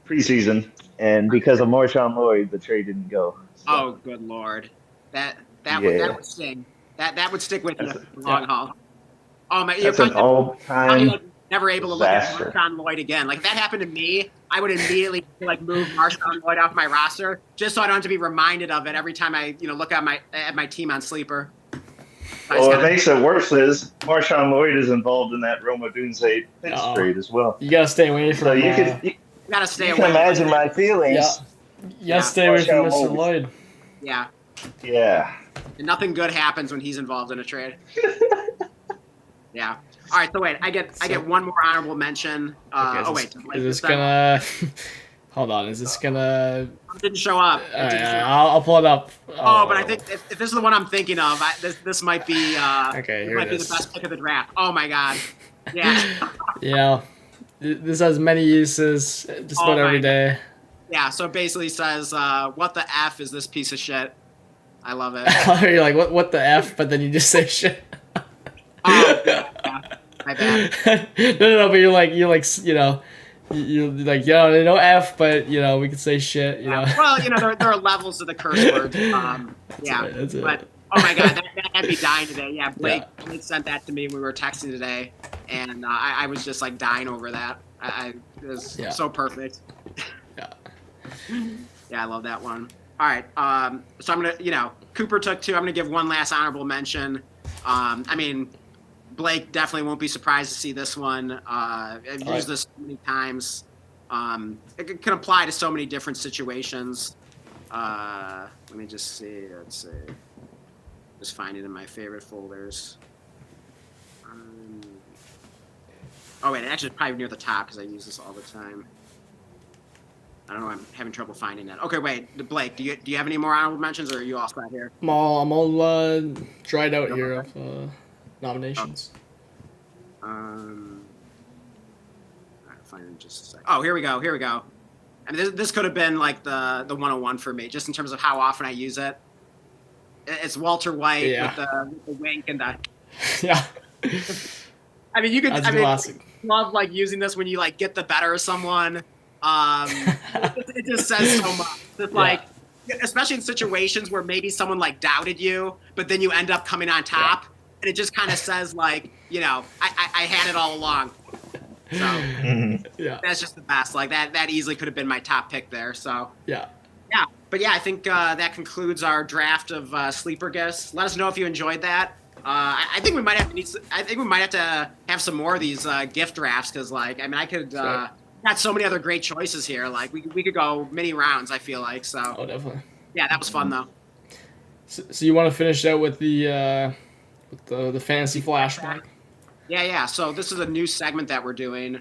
preseason, and because of Marshawn Lloyd, the trade didn't go. So. Oh, good Lord, that would sting. That would stick with you for the long haul. Oh my! That's an all-time never able disaster. to look at Marshawn Lloyd again. Like if that happened to me, I would immediately move Marshawn Lloyd off my roster just so I don't have to be reminded of it every time I look at my team on Sleeper. Well, what makes it worse is Marshawn Lloyd is involved in that Roma Dunze trade as well. You gotta stay away from. So you gotta stay away. You can imagine my feelings. Yeah. Stay away from Mr. Lloyd. Yeah. Yeah. And nothing good happens when he's involved in a trade. Yeah. All right. So wait, I get one more honorable mention. Is this gonna? Hold on. Is this gonna? Didn't show up. I'll pull it up. Oh, but I think if this is the one I'm thinking of, this might be. Okay, here might be the best pick of the draft. Oh my God. Yeah. Yeah. This has many uses. Just about every day. Yeah. So it basically says, "What the f is this piece of shit?" I love it. You're like, what the f? But then you just say shit. Oh, yeah. My bad. No. But you're like, you're like, no f, but we could say shit. You know. Well, there are levels to the curse words. Yeah. That's it. But oh my God, that had me dying today. Yeah, Blake sent that to me when we were texting today, and I was just like dying over that. It was so perfect. Yeah. Yeah, I love that one. All right. So I'm gonna, Cooper took two. I'm gonna give one last honorable mention. I mean, Blake definitely won't be surprised to see this one. I've used this so many times. It can apply to so many different situations. Let me just see. Let's see. Just find it in my favorite folders. Oh wait, it actually probably near the top because I use this all the time. I don't know. I'm having trouble finding that. Okay, wait, Blake. Do you have any more honorable mentions, or are you all set here? I'm all dried out here of nominations. I'll find it in just a second. Oh, here we go. I mean, this could have been like the 101 for me, just in terms of how often I use it. It's Walter White with the wink and the. Yeah. I mean, you could. That's classic. Love using this when you get the better of someone. It just says so much. It's especially in situations where maybe someone doubted you, but then you end up coming on top, and it just kind of says I had it all along. So that's just the best. That easily could have been my top pick there. So but I think that concludes our draft of sleeper guests. Let us know if you enjoyed that. I think we might have to have some more of these gift drafts because I could. Got so many other great choices here. We could go many rounds. I feel like so. Oh, definitely. Yeah, that was fun though. So you want to finish out with the fantasy flashback? Yeah. So this is a new segment that we're doing.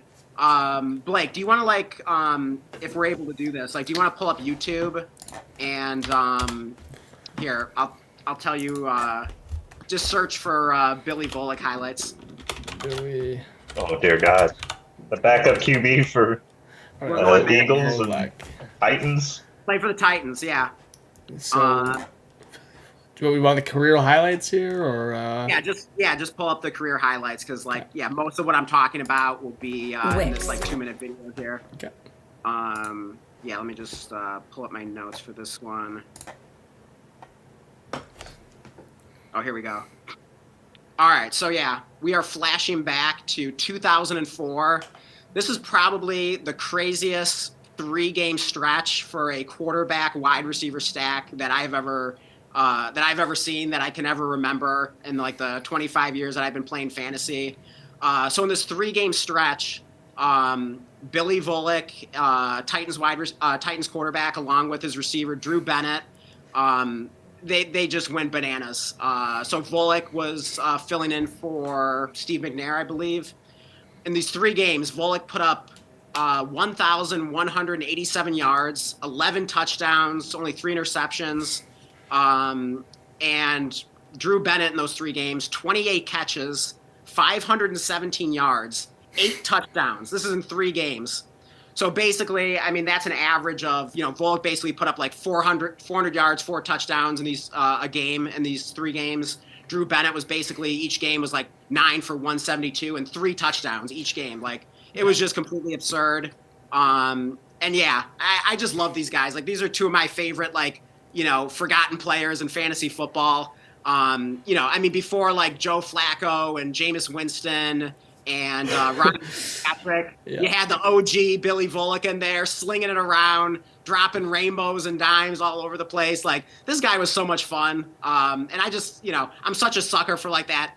Blake, do you want to if we're able to do this, do you want to pull up YouTube and here I'll tell you. Just search for Billy Volek highlights. Billy. Oh dear God. The backup QB for Eagles and Titans. Play for the Titans, yeah. So, do we want the career highlights here, or? Just pull up the career highlights because, most of what I'm talking about will be in this 2-minute video here. Okay. Let me just pull up my notes for this one. Oh, here we go. All right, so we are flashing back to 2004. This is probably the craziest 3-game stretch for a quarterback wide receiver stack that I've ever seen, that I can ever remember in the 25 years that I've been playing fantasy. So in this 3-game stretch, Billy Volek, Titans quarterback, along with his receiver Drew Bennett. They just went bananas. So Volek was filling in for Steve McNair, I believe. In these 3 games, Volek put up 1,187 yards, 11 touchdowns, only 3 interceptions. And Drew Bennett in those 3 games, 28 catches, 517 yards, 8 touchdowns. This is in 3 games. So basically, I mean, that's an average of, Volek basically put up like 400 yards, 4 touchdowns in these a game in these 3 games. Drew Bennett was basically, each game was like 9 for 172 and 3 touchdowns each game. Like, it was just completely absurd. And yeah, I just love these guys. Like, these are 2 of my favorite, like, forgotten players in fantasy football. I mean, before like Joe Flacco and Jameis Winston and Ryan Patrick, you had the OG Billy Volek in there slinging it around, dropping rainbows and dimes all over the place. Like, this guy was so much fun. And I just, I'm such a sucker for like that,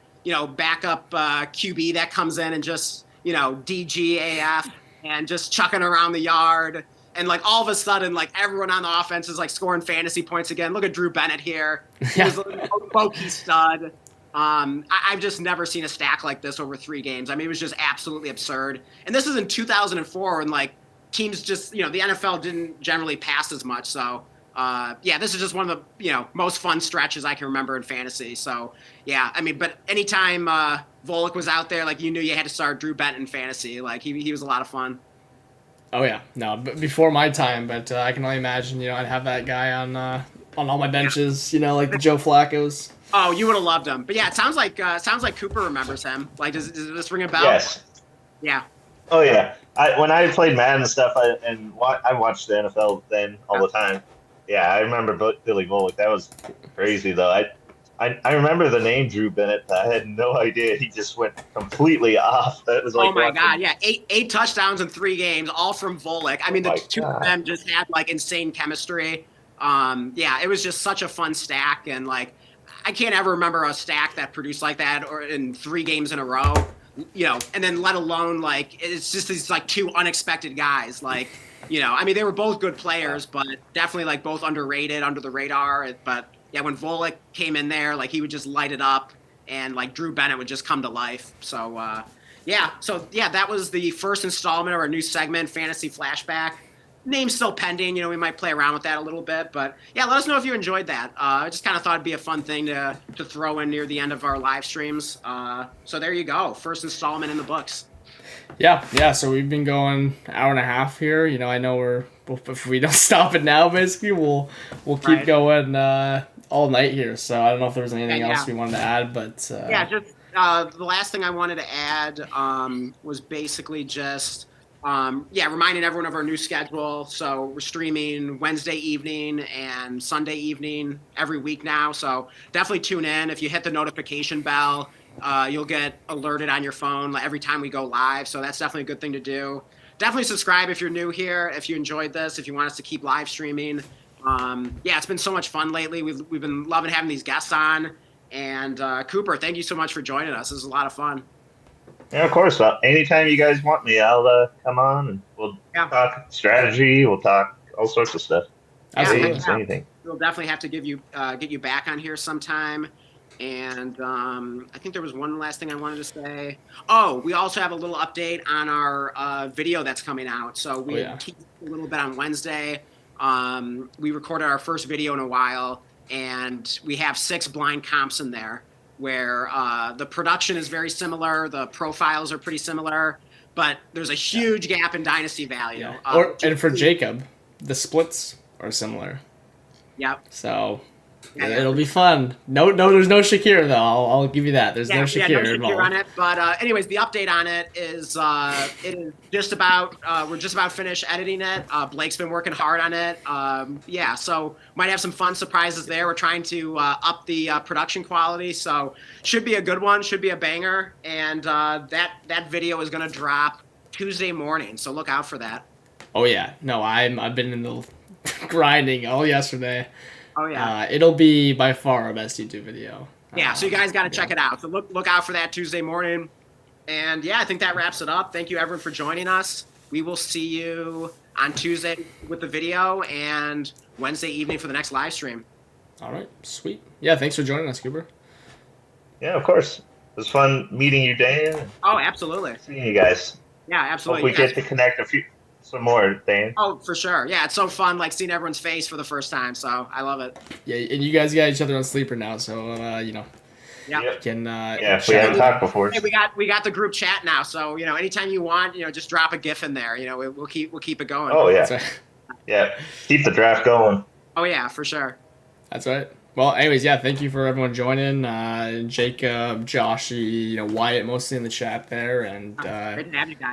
backup QB that comes in and just, DGAF and just chucking around the yard. And like all of a sudden, like everyone on the offense is like scoring fantasy points again. Look at Drew Bennett here. He's a bokeh stud. I've just never seen a stack like this over 3 games. I mean, it was just absolutely absurd. And this is in 2004 when like teams just, the NFL didn't generally pass as much. So, this is just one of the, most fun stretches I can remember in fantasy. So, yeah, I mean, but anytime Volek was out there, like you knew you had to start Drew Bennett in fantasy. Like he was a lot of fun. Oh yeah, no, before my time, but I can only imagine, I'd have that guy on all my benches, like the Joe Flacco's. Oh, you would have loved him. But yeah, it sounds like Cooper remembers him. Like, does this ring a bell? Yes. Yeah. Oh yeah. When I played Madden and stuff, I watched the NFL then all the time. Yeah, I remember Billy Volek. That was crazy though. I remember the name Drew Bennett, but I had no idea he just went completely off. That was like, oh my God, yeah, eight touchdowns in 3 games, all from Volek. I mean, the 2 of them just had like insane chemistry. It was just such a fun stack, and like I can't ever remember a stack that produced like that or in 3 games in a row. And then let alone like it's just these like 2 unexpected guys. Like, I mean, they were both good players, but definitely like both underrated, under the radar. But yeah, when Volek came in there, like he would just light it up, and like Drew Bennett would just come to life. So that was the first installment of our new segment, Fantasy Flashback. Name's still pending. We might play around with that a little bit, but yeah, let us know if you enjoyed that. I just kind of thought it'd be a fun thing to throw in near the end of our live streams. So there you go, first installment in the books. Yeah. So we've been going an hour and a half here. I know if we don't stop it now, basically we'll keep going all night here. So I don't know if there was anything else we wanted to add, but just the last thing I wanted to add was basically just. Reminding everyone of our new schedule. So we're streaming Wednesday evening and Sunday evening every week now. So definitely tune in. If you hit the notification bell, you'll get alerted on your phone every time we go live. So that's definitely a good thing to do. Definitely subscribe if you're new here. If you enjoyed this, if you want us to keep live streaming. It's been so much fun lately. We've been loving having these guests on. And Cooper, thank you so much for joining us. This was a lot of fun. Yeah, of course. Anytime you guys want me, I'll come on and we'll talk strategy. We'll talk all sorts of stuff. Absolutely. Anything. We'll definitely have to get you back on here sometime. And I think there was one last thing I wanted to say. Oh, we also have a little update on our video that's coming out. So we teased a little bit on Wednesday. We recorded our first video in a while, and we have 6 blind comps in there, where the production is very similar, the profiles are pretty similar, but there's a huge gap in dynasty value. Yeah. And for Jacob, the splits are similar. Yep. So it'll be fun. No, there's no Shakir though. I'll give you that. There's no Shakir involved on it. But anyways, the update on it is it is just about we're just about finished editing it. Blake's been working hard on it. So might have some fun surprises there. We're trying to up the production quality, so should be a good one. Should be a banger. And that video is gonna drop Tuesday morning, so look out for that. Oh yeah, no, I've been in the grinding all yesterday. Oh yeah, it'll be by far our best YouTube video. Yeah, so you guys got to check it out. So look out for that Tuesday morning. And yeah, I think that wraps it up. Thank you everyone for joining us. We will see you on Tuesday with the video and Wednesday evening for the next live stream. All right, sweet. Yeah, thanks for joining us, Cooper. Yeah, of course. It was fun meeting you, Dan. Oh, absolutely. Seeing you guys. Yeah, Hope absolutely. we get to connect some more, Dan. Oh, for sure. Yeah, it's so fun, like seeing everyone's face for the first time. So I love it. Yeah, and you guys got each other on Sleeper now, so you know. Yeah. Yep. Can Yeah, if we haven't talked before. Hey, we got the group chat now, so anytime you want, just drop a GIF in there. We'll keep it going. Oh yeah, That's right. yeah. Keep the draft going. Oh yeah, for sure. That's right. Well, anyways, yeah, thank you for everyone joining. Jacob, Joshy, Wyatt, mostly in the chat there, and Great to have you guys.